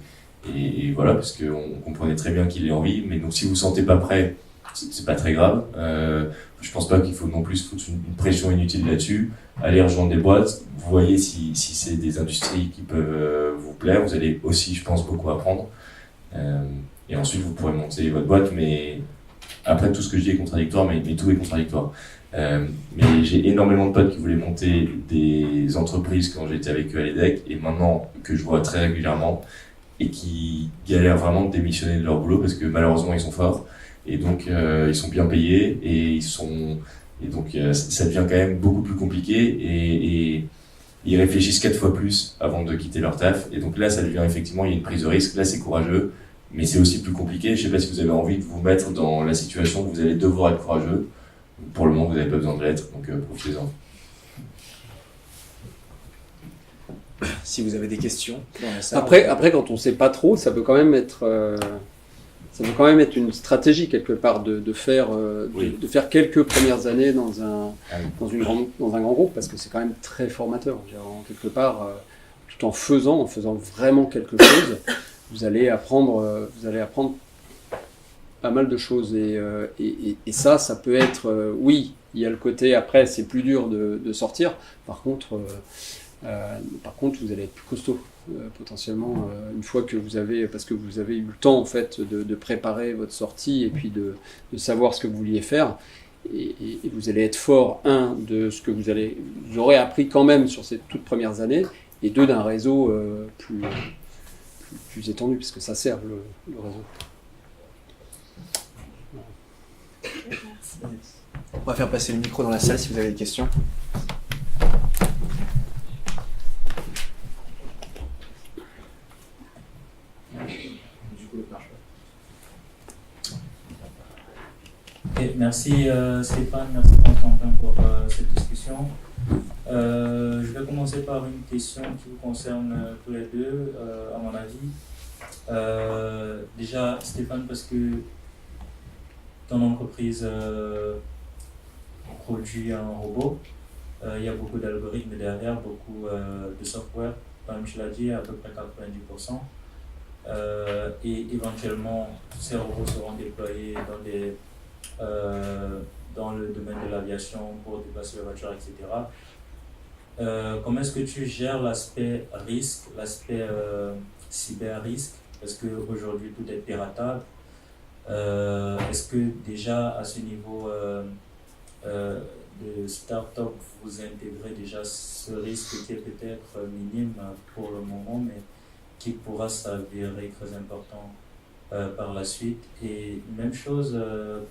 voilà, parce qu'on comprenait très bien qu'il ait envie. Mais donc si vous ne vous sentez pas prêt, c'est pas très grave. Je pense pas qu'il faut non plus foutre une pression inutile là-dessus. Allez rejoindre des boîtes, vous voyez si c'est des industries qui peuvent vous plaire. Vous allez aussi, je pense, beaucoup apprendre. Et ensuite vous pourrez monter votre boîte, mais après tout ce que je dis est contradictoire, mais tout est contradictoire. Mais j'ai énormément de potes qui voulaient monter des entreprises quand j'étais avec eux à l'EDEC, et maintenant que je vois très régulièrement, et qui galèrent vraiment de démissionner de leur boulot parce que malheureusement ils sont forts, et donc ils sont bien payés, et Et donc ça devient quand même beaucoup plus compliqué et ils réfléchissent 4 fois plus avant de quitter leur taf. Et donc là, ça devient effectivement, il y a une prise de risque. Là, c'est courageux, mais c'est aussi plus compliqué. Je sais pas si vous avez envie de vous mettre dans la situation où vous allez devoir être courageux. Pour le moment, vous n'avez pas besoin de l'être, donc profitez-en. Si vous avez des questions dans la salle. Après, quand on ne sait pas trop, ça peut quand même être une stratégie quelque part de faire quelques premières années dans un grand groupe, parce que c'est quand même très formateur. Quelque part, tout en faisant vraiment quelque chose, vous allez apprendre pas mal de choses. Et ça peut être, oui, il y a le côté, après, c'est plus dur de sortir. Par contre, vous allez être plus costaud. Potentiellement, une fois que parce que vous avez eu le temps en fait de préparer votre sortie et puis de savoir ce que vous vouliez faire, et vous allez être fort, de ce que vous aurez appris quand même sur ces toutes premières années, et deux, d'un réseau plus étendu, parce que ça sert le réseau. On va faire passer le micro dans la salle si vous avez des questions. Okay, merci Stéphane, merci Constantin pour cette discussion. Je vais commencer par une question qui vous concerne tous les deux, à mon avis. Déjà, Stéphane, parce que ton entreprise produit un robot, il y a beaucoup d'algorithmes derrière, beaucoup de software, comme tu l'as dit, à peu près 90%. Et éventuellement, ces robots seront déployés dans le domaine de l'aviation pour déplacer les voitures, etc. Comment est-ce que tu gères l'aspect risque, l'aspect cyber-risque? Parce qu'aujourd'hui, tout est piratable. Est-ce que déjà, à ce niveau de start-up, vous intégrez déjà ce risque qui est peut-être minime pour le moment, mais qui pourra s'avérer très important par la suite? Et même chose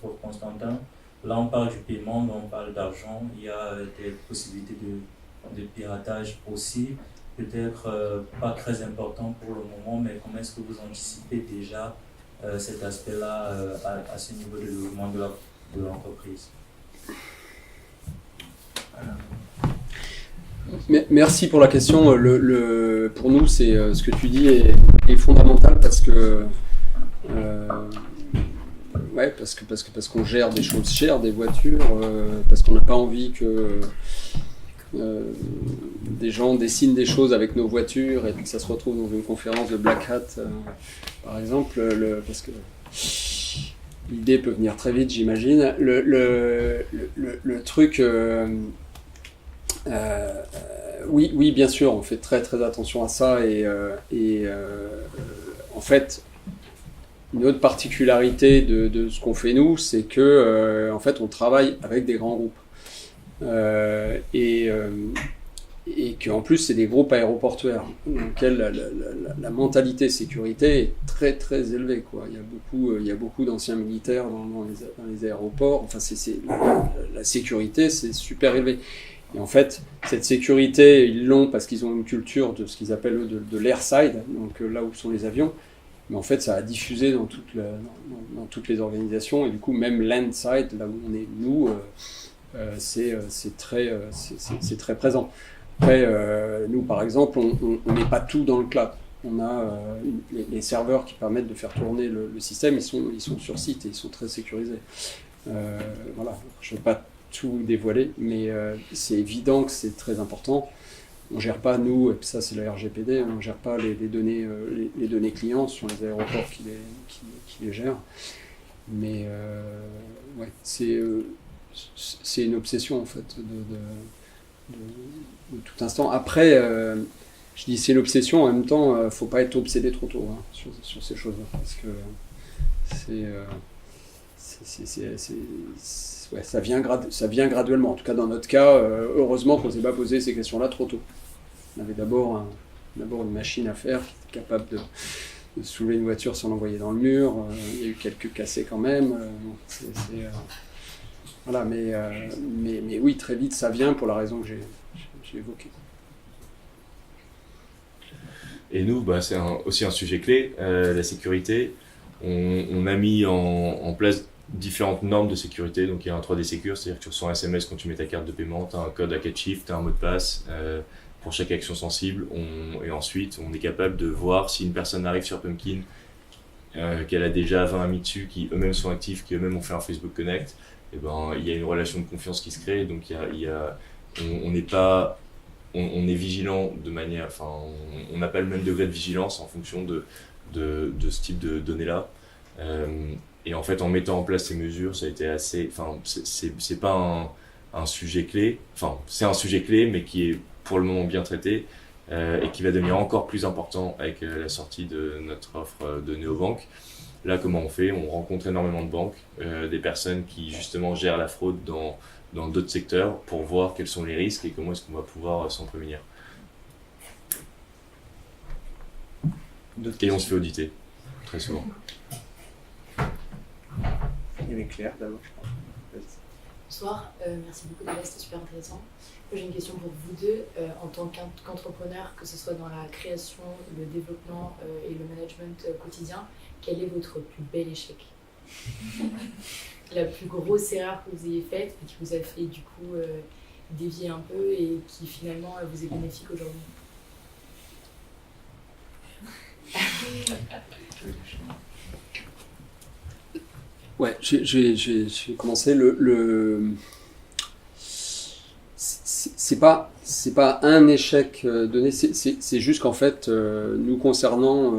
pour Constantin, là on parle du paiement, mais on parle d'argent, il y a des possibilités de piratage aussi, peut-être pas très important pour le moment, mais comment est-ce que vous anticipez déjà cet aspect-là à ce niveau de développement de l'entreprise? Merci pour la question. Pour nous, c'est ce que tu dis est fondamental parce que parce qu'on gère des choses chères, des voitures, parce qu'on n'a pas envie que des gens dessinent des choses avec nos voitures et que ça se retrouve dans une conférence de Black Hat, par exemple, parce que l'idée peut venir très vite, j'imagine. Le truc, oui, bien sûr, on fait très très attention à ça et en fait, une autre particularité de ce qu'on fait nous, c'est que en fait, on travaille avec des grands groupes et qu'en plus, c'est des groupes aéroportuaires dans lesquels la mentalité sécurité est très très élevée, quoi. Il y a beaucoup d'anciens militaires dans les aéroports. Enfin, la sécurité, c'est super élevé. Et en fait, cette sécurité, ils l'ont parce qu'ils ont une culture de ce qu'ils appellent eux de l'airside, donc là où sont les avions. Mais en fait, ça a diffusé dans toutes les organisations, et du coup, même landside, là où on est nous, c'est très présent. Après, nous, par exemple, on met pas tout dans le cloud. On a les serveurs qui permettent de faire tourner le système, ils sont sur site et ils sont très sécurisés. Voilà, je ne vais pas tout dévoiler, mais c'est évident que c'est très important. On ne gère pas, nous, et ça c'est la RGPD, on ne gère pas les données clients, ce sont les aéroports qui les gèrent. Mais ouais, c'est une obsession en fait de tout instant. Après, je dis c'est l'obsession, en même temps, il ne faut pas être obsédé trop tôt sur ces choses-là, parce que ça vient graduellement. En tout cas, dans notre cas, heureusement qu'on ne s'est pas posé ces questions-là trop tôt. On avait d'abord une machine à faire qui était capable de soulever une voiture sans l'envoyer dans le mur. Il y a eu quelques cassés quand même. Voilà, mais oui, très vite, ça vient pour la raison que j'ai évoquée. Et nous, c'est aussi un sujet clé, la sécurité. On a mis en place différentes normes de sécurité. Donc il y a un 3D Secure, c'est-à-dire que tu reçois un SMS quand tu mets ta carte de paiement, tu as un code à 4 chiffres, tu as un mot de passe pour chaque action sensible. Et ensuite, on est capable de voir si une personne arrive sur Pumpkin, qu'elle a déjà 20 amis dessus, qui eux-mêmes sont actifs, qui eux-mêmes ont fait un Facebook Connect. Et il y a une relation de confiance qui se crée. Donc on n'est pas... On est vigilant de manière... Enfin, on n'a pas le même degré de vigilance en fonction de ce type de données-là. Et en fait, en mettant en place ces mesures, ça a été assez... Enfin, c'est pas un sujet clé. Enfin, c'est un sujet clé, mais qui est pour le moment bien traité et qui va devenir encore plus important avec la sortie de notre offre de néobanque. Là, comment on fait? On rencontre énormément de banques, des personnes qui justement gèrent la fraude dans d'autres secteurs pour voir quels sont les risques et comment est-ce qu'on va pouvoir s'en prémunir. Et on se fait auditer, très souvent. Il y avait Claire d'abord, je crois. Bonsoir, merci beaucoup déjà, c'était super intéressant. Moi, j'ai une question pour vous deux. En tant qu'entrepreneur, que ce soit dans la création, le développement et le management quotidien, quel est votre plus bel échec? La plus grosse erreur que vous ayez faite et qui vous a fait du coup dévier un peu et qui finalement vous est bénéfique aujourd'hui? Ouais, j'ai commencé c'est pas un échec donné, c'est juste qu'en fait, nous concernant,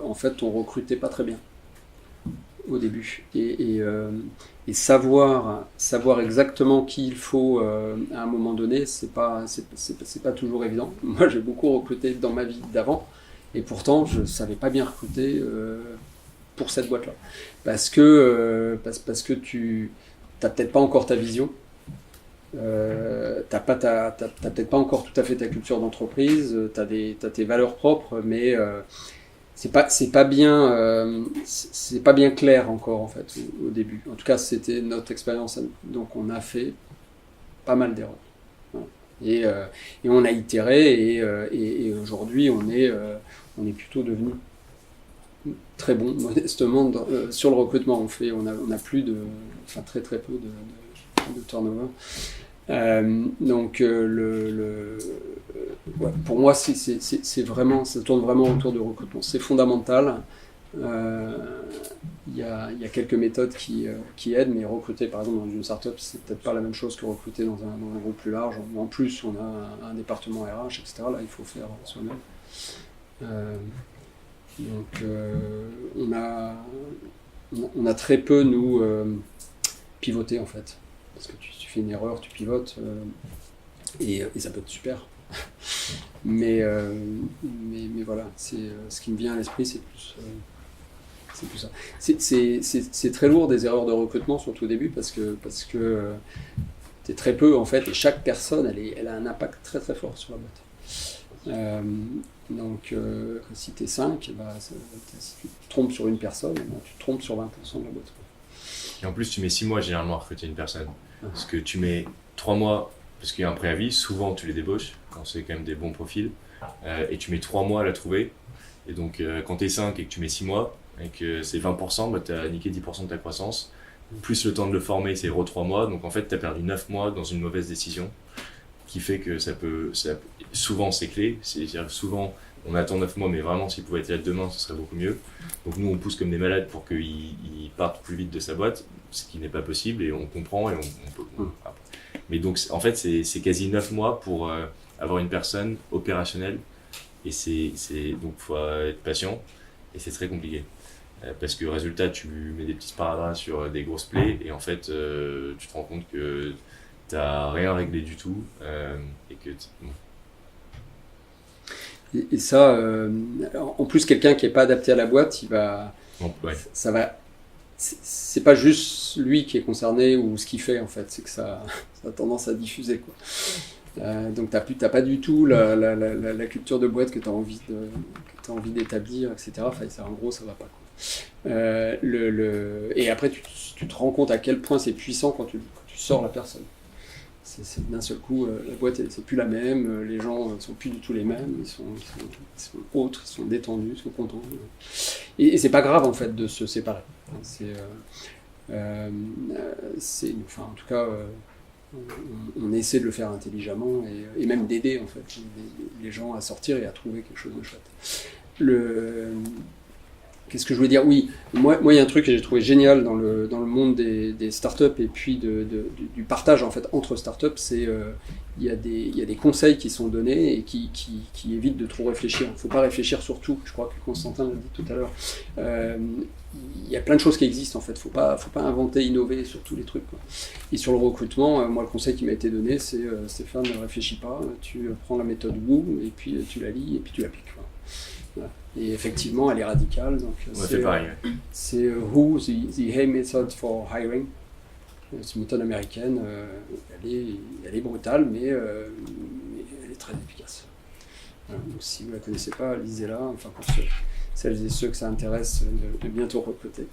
en fait, on recrutait pas très bien au début et savoir exactement qui il faut à un moment donné, c'est pas toujours évident. Moi, j'ai beaucoup recruté dans ma vie d'avant et pourtant, je savais pas bien recruter pour cette boîte-là. Parce que tu n'as peut-être pas encore ta vision, t'as peut-être pas encore tout à fait ta culture d'entreprise, t'as tes valeurs propres, mais c'est pas bien clair encore en fait au début. En tout cas, c'était notre expérience, donc on a fait pas mal d'erreurs. Et on a itéré et aujourd'hui on est plutôt devenu très bon, modestement, sur le recrutement. On a plus de, enfin très peu de turnover. Donc ouais, pour moi, c'est vraiment, ça tourne vraiment autour du recrutement. C'est fondamental. Il y a quelques méthodes qui aident, mais recruter par exemple dans une startup, c'est peut-être pas la même chose que recruter dans un groupe plus large. En plus, on a un département RH, etc. Là, il faut faire soi-même. Donc on a très peu nous pivoté en fait, parce que tu fais une erreur, tu pivotes et ça peut être super. mais voilà, c'est ce qui me vient à l'esprit, c'est plus ça. C'est très lourd des erreurs de recrutement, surtout au début, parce que t'es très peu en fait, et chaque personne elle a un impact très très fort sur la boîte. Donc, si tu es 5, si tu te trompes sur une personne, tu te trompes sur 20% de la boîte. Et en plus, tu mets 6 mois généralement à recruter une personne. Parce que tu mets 3 mois, parce qu'il y a un préavis, souvent tu les débauches, quand c'est quand même des bons profils, et tu mets 3 mois à la trouver. Et donc, quand tu es 5 et que tu mets 6 mois, et que c'est 20%, tu as niqué 10% de ta croissance. Plus le temps de le former, c'est 3 mois. Donc, en fait, tu as perdu 9 mois dans une mauvaise décision, qui fait que souvent c'est clé, c'est-à-dire souvent on attend 9 mois, mais vraiment s'il pouvait être là demain, ce serait beaucoup mieux. Donc nous on pousse comme des malades pour qu'il parte plus vite de sa boîte, ce qui n'est pas possible, et on comprend et on peut. Mais donc en fait c'est quasi 9 mois pour avoir une personne opérationnelle, et donc il faut être patient, et c'est très compliqué. Parce que résultat, tu mets des petits sparadraps sur des grosses plaies, et en fait tu te rends compte que t'as rien réglé du tout, et que bon. Et ça, en plus, quelqu'un qui n'est pas adapté à la boîte, ça va. C'est pas juste lui qui est concerné ou ce qu'il fait en fait, c'est que ça a tendance à diffuser quoi. Donc t'as pas du tout la culture de boîte que t'as envie d'établir, etc. Enfin, en gros, ça va pas quoi. Et après, tu te rends compte à quel point c'est puissant quand tu sors la personne. D'un seul coup, la boîte, c'est plus la même, les gens sont plus du tout les mêmes, ils sont autres, ils sont détendus, ils sont contents. Et c'est pas grave en fait de se séparer. En tout cas, on essaie de le faire intelligemment et même d'aider en fait les gens à sortir et à trouver quelque chose de chouette. Qu'est-ce que je voulais dire ? Oui, moi, il y a un truc que j'ai trouvé génial dans le monde des startups et puis du partage en fait entre startups, c'est il y a des conseils qui sont donnés et qui évitent de trop réfléchir. Il ne faut pas réfléchir sur tout. Je crois que Constantin l'a dit tout à l'heure. Il y a plein de choses qui existent en fait. Faut pas inventer, innover sur tous les trucs, quoi. Et sur le recrutement, moi le conseil qui m'a été donné, c'est Stéphane, ne réfléchis pas. Tu prends la méthode Woo et puis tu la lis et puis tu l'appliques, quoi. Voilà. Et effectivement, elle est radicale. Donc, fait pareil. c'est Who, the Hay Method for Hiring. C'est une méthode américaine. Elle est brutale, mais elle est très efficace. Voilà. Donc, si vous ne la connaissez pas, lisez-la. Enfin, pour celles et ceux que ça intéresse de bientôt recruter.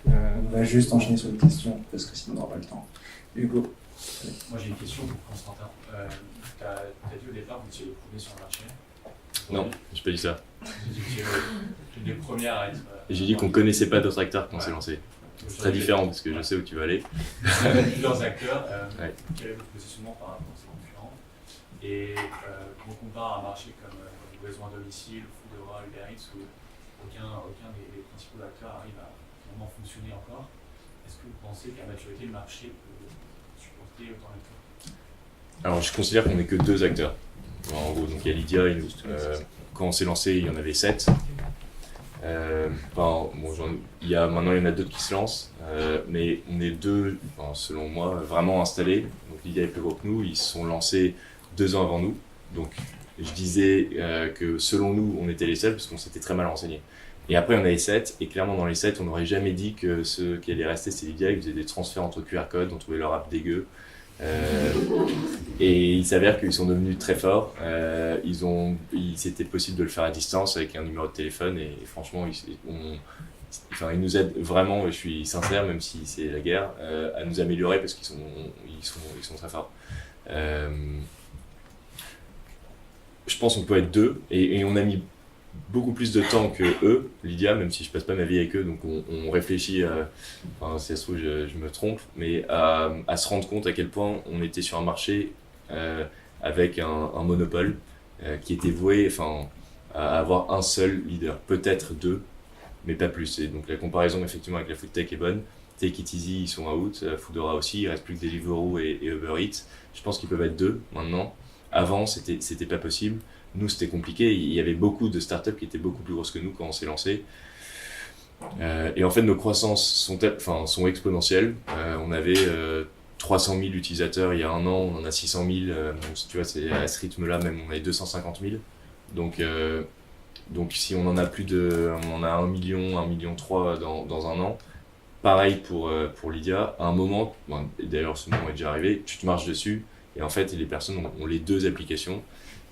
On va juste enchaîner sur les questions, parce que sinon on n'aura pas le temps. Hugo. Moi j'ai une question pour Constantin. Tu as dit au départ que vous étiez le premier sur le marché. Non, j'ai pas dit ça. J'ai dit que tu es le premier à être. J'ai dit qu'on connaissait pas d'autres acteurs quand on s'est lancé. C'est très différent parce que je sais où tu vas aller. Plusieurs acteurs. Quel est votre positionnement par rapport à ces concurrents? Et quand on compare un marché comme Livraison à domicile, Foodora, Uber Eats, où aucun des principaux acteurs arrive à vraiment fonctionner encore, est-ce que vous pensez qu'à maturité, le marché peut supporter autant d'acteurs? Alors je considère qu'on n'est que 2 acteurs. En gros, donc il y a Lydia et nous. Quand on s'est lancé, il y en avait 7. Maintenant il y en a d'autres qui se lancent, mais on est 2, selon moi, vraiment installés. Donc Lydia est plus gros que nous, ils se sont lancés 2 ans avant nous. Donc je disais que selon nous, on était les seuls parce qu'on s'était très mal renseignés. Et après, on avait 7, et clairement dans les 7, on n'aurait jamais dit que ceux qui allaient rester, c'était Lydia. Ils faisaient des transferts entre QR codes, on trouvait leur app dégueu. Et il s'avère qu'ils sont devenus très forts. C'était possible de le faire à distance avec un numéro de téléphone, et franchement, ils nous aident vraiment, je suis sincère, même si c'est la guerre, à nous améliorer parce qu'ils sont très forts. Je pense qu'on peut être 2, et on a mis beaucoup plus de temps que eux, Lydia, même si je passe pas ma vie avec eux, donc on réfléchit, si ça se trouve je me trompe, mais à se rendre compte à quel point on était sur un marché avec un monopole qui était voué à avoir un seul leader, peut-être 2, mais pas plus. Et donc la comparaison effectivement avec la food tech est bonne. Take It Easy, ils sont out, Foodora aussi, il reste plus que Deliveroo et Uber Eats. Je pense qu'ils peuvent être 2 maintenant. Avant, c'était pas possible. Nous, c'était compliqué. Il y avait beaucoup de startups qui étaient beaucoup plus grosses que nous quand on s'est lancé. Et en fait, nos croissances sont exponentielles. On avait 300 000 utilisateurs il y a un an, on en a 600 000. Donc, tu vois, c'est à ce rythme-là, même on avait 250 000. Donc si on en a on en a 1 million, 1,3 million dans un an. Pareil pour Lydia. À un moment, et d'ailleurs ce moment est déjà arrivé, tu te marches dessus. Et en fait, les personnes ont les 2 applications.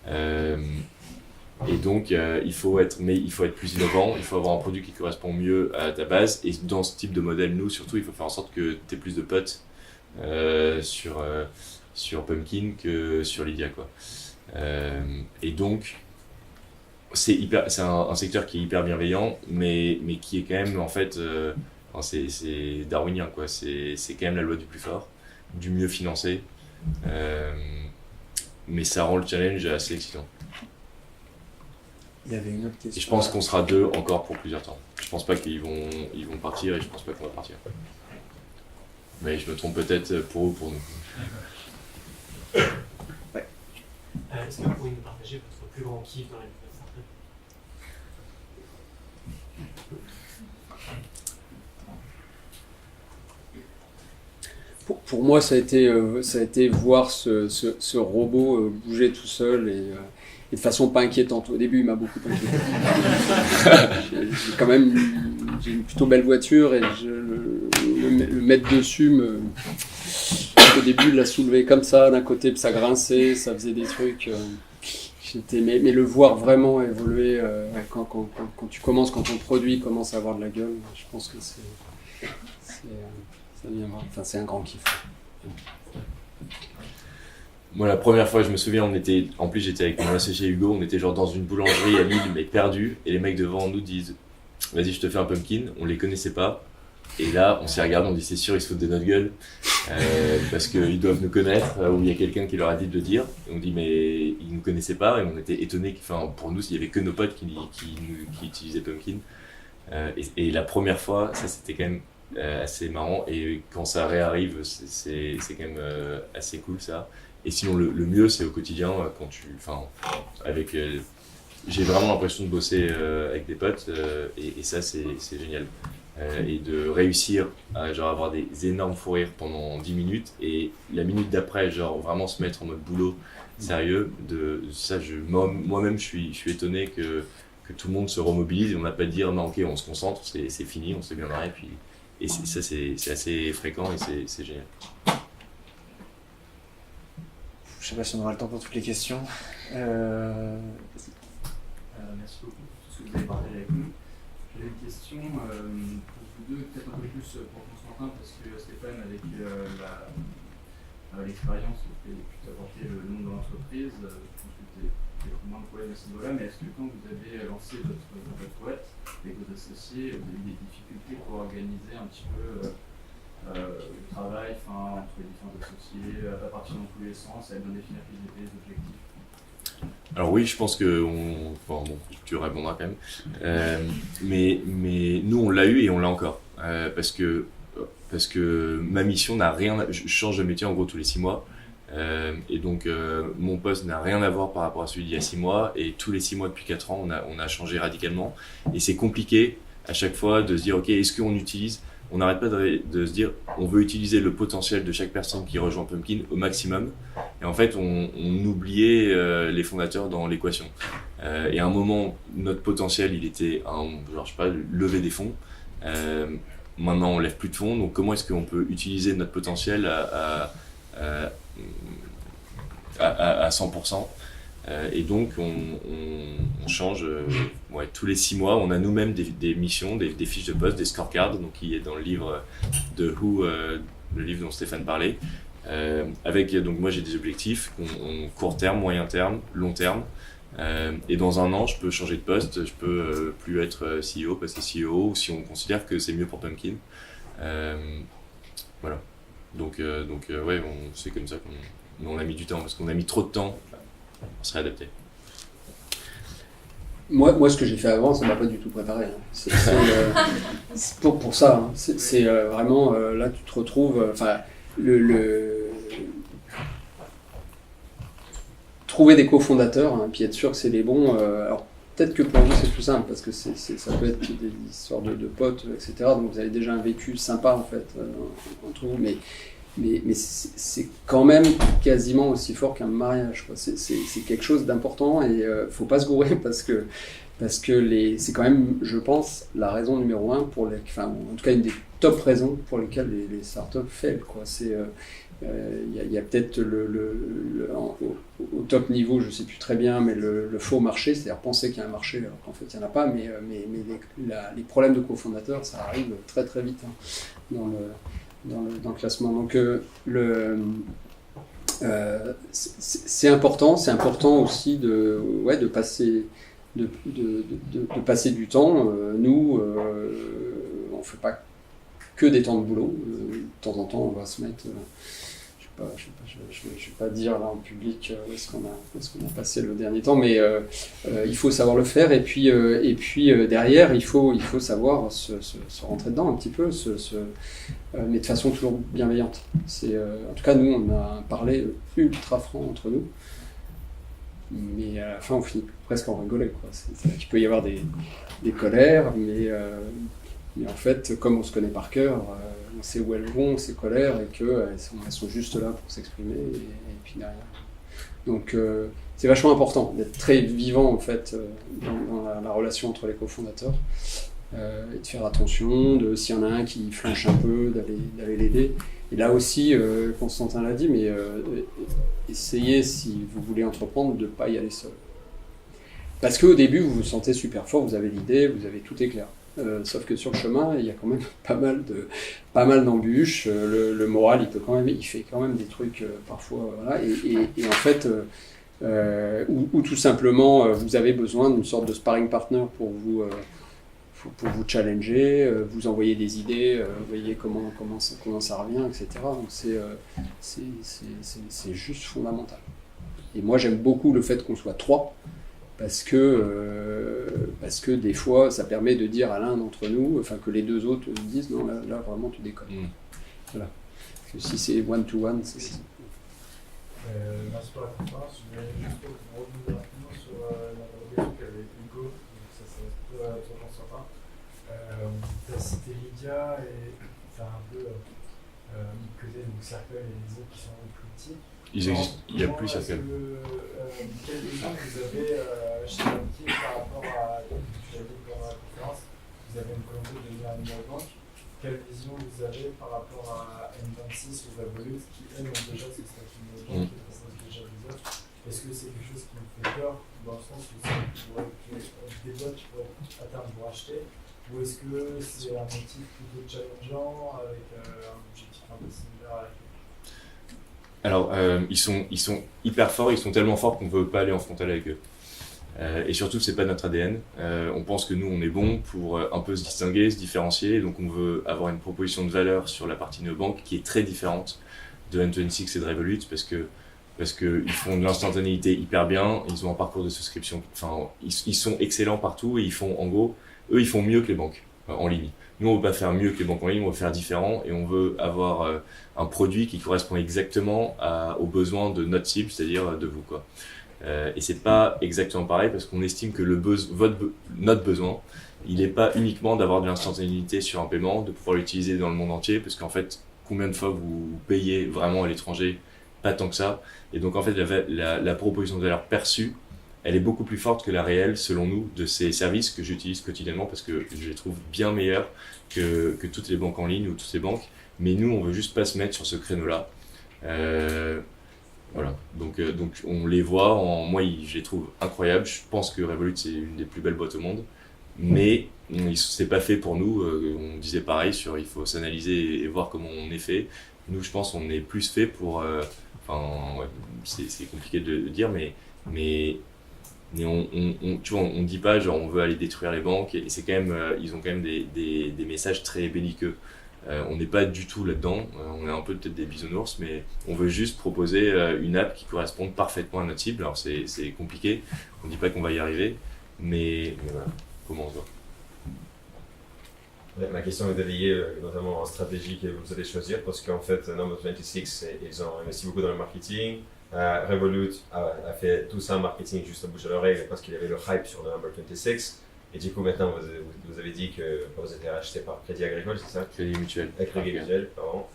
Et donc, il faut être plus innovant, il faut avoir un produit qui correspond mieux à ta base. Et dans ce type de modèle, nous, surtout, il faut faire en sorte que tu aies plus de potes sur Pumpkin que sur Lydia, quoi. Et donc, c'est un secteur qui est hyper bienveillant, mais qui est quand même, en fait, c'est darwinien, quoi. C'est quand même la loi du plus fort, du mieux financé. Mais ça rend le challenge assez excitant. Il y avait une autre question. Et je pense qu'on sera 2 encore pour plusieurs temps. Je pense pas qu'ils vont partir, et je pense pas qu'on va partir. Mais je me trompe peut-être pour eux ou pour nous. Ouais. Est-ce que vous pouvez nous partager votre plus grand kiff dans la vie de startup? Pour moi, ça a été voir ce robot bouger tout seul et de façon pas inquiétante. Au début, il m'a beaucoup inquiété. J'ai une plutôt belle voiture et le mettre dessus, au début, il l'a soulevé comme ça d'un côté, puis ça grinçait, ça faisait des trucs. Mais le voir vraiment évoluer, quand ton produit commence à avoir de la gueule, je pense que c'est un grand kiff. Moi, la première fois, je me souviens, en plus j'étais avec mon associé Hugo, on était genre dans une boulangerie à Lille, mais perdu, et les mecs devant nous disent « Vas-y, je te fais un pumpkin », on les connaissait pas, et là, on s'est regardé, on dit « C'est sûr, ils se foutent de notre gueule, parce qu'ils doivent nous connaître, ou il y a quelqu'un qui leur a dit de le dire », et on dit « Mais ils nous connaissaient pas », et on était étonnés, pour nous, il y avait que nos potes qui utilisaient pumpkin, et la première fois, ça c'était quand même assez marrant, et quand ça réarrive, c'est quand même assez cool ça. Et sinon, le mieux, c'est au quotidien, j'ai vraiment l'impression de bosser avec des potes, et ça, c'est génial. Et de réussir à avoir des énormes fous rires pendant 10 minutes, et la minute d'après, vraiment se mettre en mode boulot sérieux, moi-même, je suis étonné que tout le monde se remobilise, et on n'a pas de dire, non, ok, on se concentre, c'est fini, on s'est bien marré, et ça, c'est assez fréquent, et c'est génial. Je sais pas si on aura le temps pour toutes les questions. Merci beaucoup pour tout ce que vous avez partagé avec nous. J'avais une question pour vous deux, peut-être un peu plus pour Constantin, parce que Stéphane, avec l'expérience que vous avez pu apporter le nom de l'entreprise, je pense que vous avez moins de problèmes à ce niveau-là, mais est-ce que quand vous avez lancé votre boîte avec vos associés, vous avez eu des difficultés pour organiser un petit peu le travail entre les différents associés, à partir dans tous les sens, à bien définir quels étaient les objectifs? Alors oui, je pense que tu répondras quand même. Mais nous, on l'a eu et on l'a encore. Parce que ma mission n'a rien... Je change de métier en gros tous les 6 mois. Et donc, mon poste n'a rien à voir par rapport à celui d'il y a 6 mois. Et tous les 6 mois depuis 4 ans, on a changé radicalement. Et c'est compliqué à chaque fois de se dire, ok, est-ce qu'on utilise... On n'arrête pas de se dire, on veut utiliser le potentiel de chaque personne qui rejoint Pumpkin au maximum. Et en fait, on oubliait les fondateurs dans l'équation. Et à un moment, notre potentiel, il était, lever des fonds. Maintenant, on lève plus de fonds. Donc, comment est-ce qu'on peut utiliser notre potentiel à 100%? Et donc, on change tous les 6 mois. On a nous-mêmes des missions, des fiches de poste, des scorecards, donc qui est dans le livre de Who, le livre dont Stéphane parlait. Donc moi, j'ai des objectifs court terme, moyen terme, long terme. Et dans un an, je peux changer de poste, je peux plus être CEO, passer CEO, ou si on considère que c'est mieux pour Pumpkin. Voilà. Donc c'est comme ça qu'on a mis du temps, parce qu'on a mis trop de temps. On serait adapté. Moi, ce que j'ai fait avant, ça m'a pas du tout préparé. Hein. C'est pour ça. Hein. C'est vraiment là, tu te retrouves. Trouver des cofondateurs, hein, puis être sûr que c'est les bons. Alors peut-être que pour vous c'est plus simple parce que ça peut être des histoires de potes, etc. Donc vous avez déjà un vécu sympa en fait entre vous, mais c'est quand même quasiment aussi fort qu'un mariage, quoi. C'est quelque chose d'important et faut pas se gourer parce que c'est quand même, je pense, la raison numéro 1 en tout cas une des top raisons pour lesquelles les startups fail, quoi. C'est il y a peut-être au top niveau, je sais plus très bien, mais le faux marché, c'est-à-dire penser qu'il y a un marché alors qu'en fait il n'y en a pas, mais les problèmes de cofondateurs, ça arrive très très vite hein, dans le classement. Donc c'est important aussi de passer du temps. Nous, on fait pas que des temps de boulot. De temps en temps, on va se mettre. Je vais pas dire là en public où est-ce qu'on a passé le dernier temps, mais il faut savoir le faire et puis derrière il faut savoir se rentrer dedans un petit peu, mais de façon toujours bienveillante. En tout cas nous on a parlé ultra franc entre nous, mais à la fin on finit presque en rigoler, quoi. C'est-à-dire qu'il peut y avoir des colères, mais en fait comme on se connaît par cœur, on sait où elles vont, ces colères, et qu'elles sont juste là pour s'exprimer, et puis derrière. Donc c'est vachement important d'être très vivant en fait dans la relation entre les cofondateurs, et de faire attention, s'il y en a un qui flanche un peu, d'aller l'aider. Et là aussi, Constantin l'a dit, mais essayez, si vous voulez entreprendre, de ne pas y aller seul. Parce qu'au début, vous vous sentez super fort, vous avez l'idée, vous avez tout est clair. sauf que sur le chemin, il y a quand même pas mal d'embûches. Le moral, il fait quand même des trucs parfois, voilà. Et en fait, ou tout simplement, vous avez besoin d'une sorte de sparring partner pour vous challenger, vous envoyer des idées, voyez comment ça revient, etc. Donc c'est juste fondamental. Et moi, j'aime beaucoup le fait qu'on soit 3. Parce que des fois, ça permet de dire à l'un d'entre nous, enfin que les 2 autres disent non, là vraiment tu déconnes. Voilà. Parce que si c'est one-to-one, c'est... Merci pour la conférence. Je voulais juste revenir rapidement sur l'interrogation qu'avait Hugo, donc ça peut être vraiment sympa. Tu as cité Lydia et tu as un peu mis de côté donc Circle et les autres qui sont plus petits. Il y a plus Circle. Quelle vision vous avez chez Banking par rapport à, tu l'as dit pendant la conférence, vous avez une volonté de devenir une banque. Quelle vision vous avez par rapport à N26 ou Revolut qui, elles, ont déjà ce statut de banque qui proposent déjà des offres? Est-ce que c'est quelque chose qui vous fait peur dans le sens où c'est des boîtes qui pourraient à terme vous racheter? Ou est-ce que c'est un motif plutôt challengeant avec un objectif un peu similaire à la Alors, ils sont hyper forts, ils sont tellement forts qu'on ne veut pas aller en frontal avec eux. Et surtout, c'est pas notre ADN. On pense que nous, on est bon pour un peu se distinguer, se différencier. Donc, on veut avoir une proposition de valeur sur la partie néobanque qui est très différente de N26 et de Revolut parce que ils font de l'instantanéité hyper bien. Ils ont un parcours de souscription. Enfin, ils sont excellents partout et ils font, en gros, eux, ils font mieux que les banques en ligne. Nous, on veut pas faire mieux que les banques en ligne, on veut faire différent et on veut avoir un produit qui correspond exactement aux besoins de notre cible, c'est-à-dire de vous, quoi. Et c'est pas exactement pareil parce qu'on estime que notre besoin, il n'est pas uniquement d'avoir de l'instantanéité sur un paiement, de pouvoir l'utiliser dans le monde entier, parce qu'en fait, combien de fois vous payez vraiment à l'étranger? Pas tant que ça. Et donc en fait, la proposition de valeur perçue, elle est beaucoup plus forte que la réelle, selon nous, de ces services que j'utilise quotidiennement parce que je les trouve bien meilleurs que toutes les banques en ligne ou toutes les banques. Mais nous, on veut juste pas se mettre sur ce créneau-là. Voilà. Donc on les voit, moi je les trouve incroyables. Je pense que Revolut c'est une des plus belles boîtes au monde. Mais c'est pas fait pour nous. On disait pareil il faut s'analyser et voir comment on est fait. Nous, je pense qu'on est plus fait pour... c'est compliqué de le dire, mais tu vois, on dit pas genre on veut aller détruire les banques et c'est quand même ils ont quand même des messages très belliqueux. On n'est pas du tout là-dedans, on est un peu peut-être des bisounours, mais on veut juste proposer une app qui corresponde parfaitement à notre cible. Alors c'est compliqué, on dit pas qu'on va y arriver, mais voilà, comment on voit. Ma question était liée notamment en stratégie que vous allez choisir parce qu'en fait Number26 ils ont investi beaucoup dans le marketing. Revolut a fait tout ça en marketing juste à bouche à l'oreille parce qu'il y avait le hype sur le Number26 et du coup maintenant vous avez dit que vous êtes racheté par Crédit Agricole, c'est ça? Crédit Mutuel. Crédit Mutuel, pardon.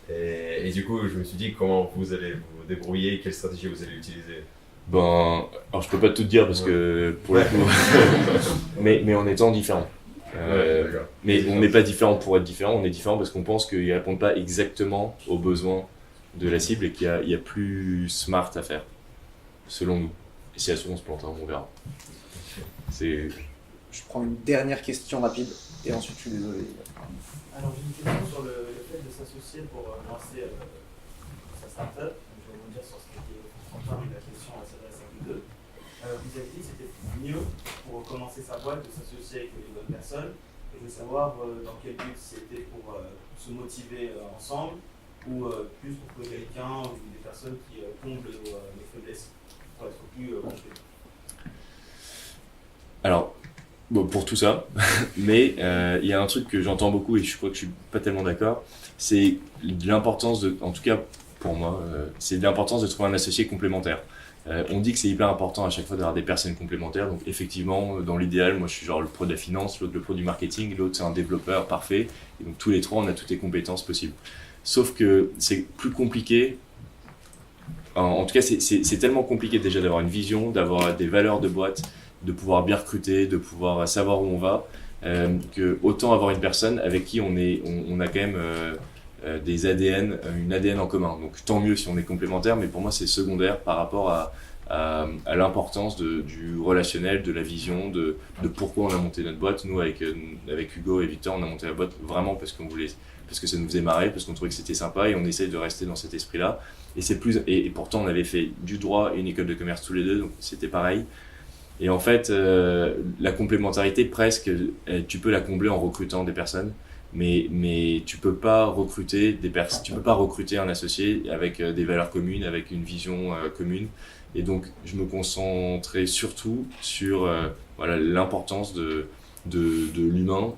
Et du coup je me suis dit comment vous allez vous débrouiller, quelle stratégie vous allez utiliser? Alors je peux pas tout dire parce que pour le coup, mais en étant différent. Mais on n'est pas différent pour être différent, on est différent parce qu'on pense qu'ils ne répondent pas exactement aux besoins de la cible et qu'il y a plus smart à faire, selon nous. Et si à ce moment on se plante, on verra. Je prends une dernière question rapide et ensuite je suis désolé. Alors j'ai une question sur le fait de s'associer pour lancer sa startup. Je vais vous dire sur ce qui est Constantin, mais la question s'adresse à vous deux. Vous avez dit que c'était mieux pour commencer sa boîte de s'associer avec les bonnes personnes. Et je veux savoir dans quel but c'était pour se motiver ensemble ou plus pour trouver quelqu'un ou des personnes qui comblent nos faiblesses pour être plus compétents. Alors, pour tout ça, mais il y a un truc que j'entends beaucoup et je crois que je suis pas tellement d'accord, c'est l'importance en tout cas pour moi, c'est l'importance de trouver un associé complémentaire. On dit que c'est hyper important à chaque fois d'avoir des personnes complémentaires, donc effectivement, dans l'idéal, moi je suis genre le pro de la finance, l'autre le pro du marketing, l'autre c'est un développeur parfait, et donc tous les trois on a toutes les compétences possibles. Sauf que c'est plus compliqué, en tout cas c'est tellement compliqué déjà d'avoir une vision, d'avoir des valeurs de boîte, de pouvoir bien recruter, de pouvoir savoir où on va, que autant avoir une personne avec qui on a quand même une ADN en commun. Donc tant mieux si on est complémentaire, mais pour moi c'est secondaire par rapport à à l'importance du relationnel, de la vision, de pourquoi on a monté notre boîte. Nous, avec Hugo et Victor, on a monté la boîte vraiment parce que ça nous faisait marrer, parce qu'on trouvait que c'était sympa, et on essaye de rester dans cet esprit-là. Et pourtant, on avait fait du droit et une école de commerce tous les deux, donc c'était pareil. Et en fait, la complémentarité, presque, tu peux la combler en recrutant des personnes, mais tu peux pas recruter tu peux pas recruter un associé avec des valeurs communes, avec une vision commune. Et donc, je me concentrais surtout sur l'importance de l'humain.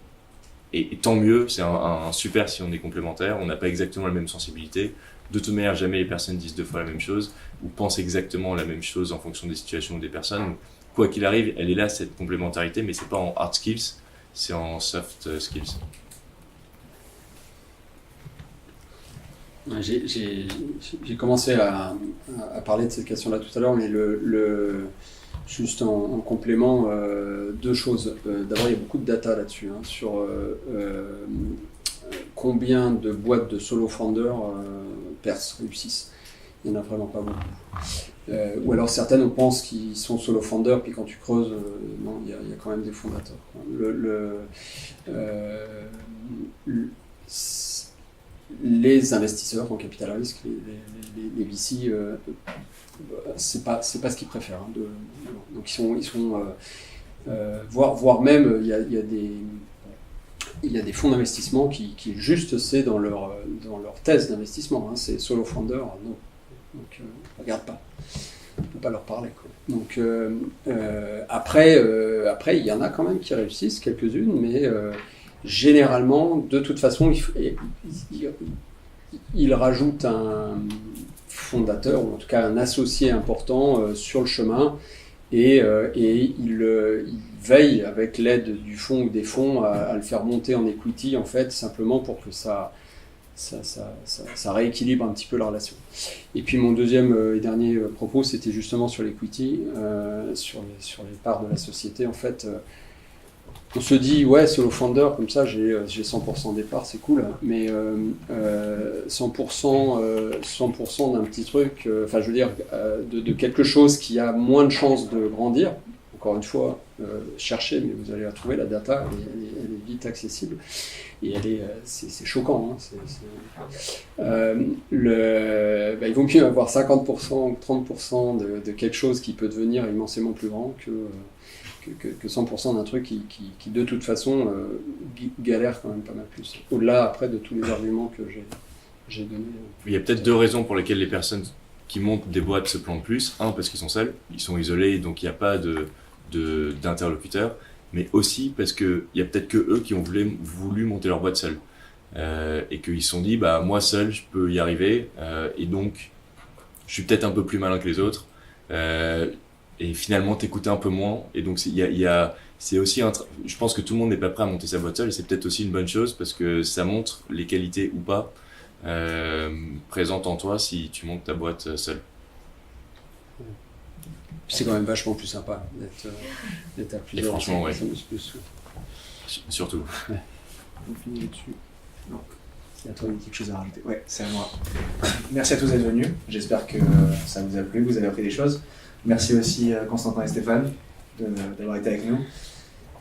Et tant mieux, c'est un super si on est complémentaires, on n'a pas exactement la même sensibilité. De toute manière, jamais les personnes disent 2 fois la même chose ou pensent exactement la même chose en fonction des situations ou des personnes. Donc, quoi qu'il arrive, elle est là, cette complémentarité, mais c'est pas en hard skills, c'est en soft skills. J'ai commencé à parler de cette question-là tout à l'heure, mais juste en complément, 2 choses. D'abord, il y a beaucoup de data là-dessus, sur combien de boîtes de solo founders réussissent. Il n'y en a vraiment pas beaucoup. Ou alors certaines, on pense qu'ils sont solo founders, puis quand tu creuses, non, il y a quand même des fondateurs. Les investisseurs en capital risque, les VC, c'est pas ce qu'ils préfèrent. Donc ils sont voire même il y a des fonds d'investissement qui juste c'est dans leur thèse d'investissement. C'est solo founder, non. Donc regarde pas. On peut pas leur parler, quoi. Donc après il y en a quand même qui réussissent, quelques-unes, mais généralement, de toute façon, il rajoute un fondateur, ou en tout cas un associé important sur le chemin, et il veille, avec l'aide du fonds ou des fonds, à le faire monter en equity, en fait, simplement pour que ça rééquilibre un petit peu la relation. Et puis mon deuxième et dernier propos, c'était justement sur l'equity, sur les parts de la société, en fait. On se dit, ouais, solo founder, comme ça, j'ai 100% des parts, c'est cool, mais 100% d'un petit truc, je veux dire, de quelque chose qui a moins de chances de grandir. Encore une fois, cherchez, mais vous allez la trouver, la data, elle est vite accessible, et c'est choquant. Il vaut mieux avoir 50% ou 30% de quelque chose qui peut devenir immensément plus grand que 100% d'un truc qui de toute façon galère quand même pas mal plus. Au-delà après de tous les arguments que j'ai donnés. Il y a peut-être 2 raisons pour lesquelles les personnes qui montent des boîtes se plantent plus. Un, parce qu'ils sont seuls, ils sont isolés, donc il n'y a pas d'interlocuteur. Mais aussi parce qu'il y a peut-être que eux qui ont voulu monter leur boîte seuls. Et qu'ils se sont dit, moi seul, je peux y arriver. Et donc, je suis peut-être un peu plus malin que les autres. Et finalement t'écouter un peu moins, et donc c'est aussi je pense que tout le monde n'est pas prêt à monter sa boîte seule, et c'est peut-être aussi une bonne chose parce que ça montre les qualités ou pas présentes en toi si tu montes ta boîte seule. C'est quand même vachement plus sympa d'être à plusieurs. Et franchement, ouais. Surtout. Ouais. On finit là-dessus. Non. C'est à toi, quelque chose à rajouter. Ouais, c'est à moi. Merci à tous d'être venus. J'espère que ça vous a plu, vous avez appris des choses. Merci aussi Constantin et Stéphane d'avoir été avec nous.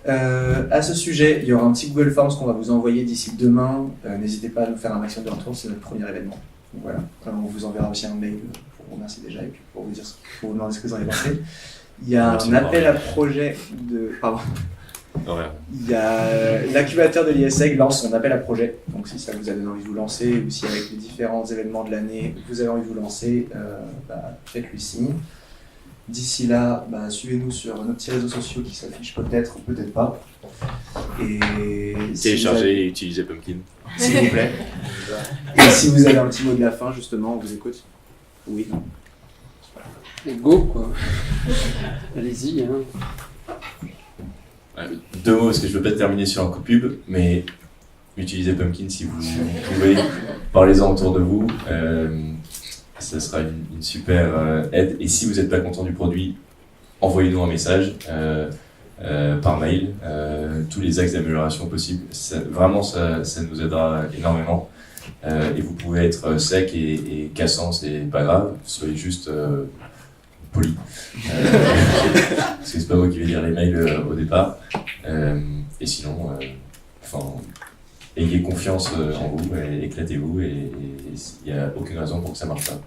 À ce sujet, il y aura un petit Google Forms qu'on va vous envoyer d'ici demain. N'hésitez pas à nous faire un maximum de retour, c'est notre premier événement. Donc voilà, on vous enverra aussi un mail pour vous remercier déjà et puis pour vous demander ce que vous en avez pensé. Il y a un appel à projet de... Pardon. Il y a l'incubateur de l'ISEG lance son appel à projet. Donc si ça vous a donné envie de vous lancer, ou si avec les différents événements de l'année vous avez envie de vous lancer, faites-lui signe. D'ici là, suivez-nous sur nos petits réseaux sociaux qui s'affichent peut-être ou peut-être pas. Et téléchargez et utilisez Pumpkin. S'il vous plaît. Et si vous avez un petit mot de la fin, justement, on vous écoute. Oui. Go, quoi. Allez-y. 2 mots, parce que je ne veux pas terminer sur un coup de pub, mais utilisez Pumpkin si vous pouvez. Parlez-en autour de vous. Ça sera une super aide. Et si vous n'êtes pas content du produit, envoyez-nous un message par mail. Tous les axes d'amélioration possibles. Ça nous aidera énormément. Et vous pouvez être sec et cassant, c'est pas grave. Soyez juste poli. Parce que c'est pas moi qui vais lire les mails au départ. Et sinon, ayez confiance en vous, et éclatez-vous, et il n'y a aucune raison pour que ça marche pas.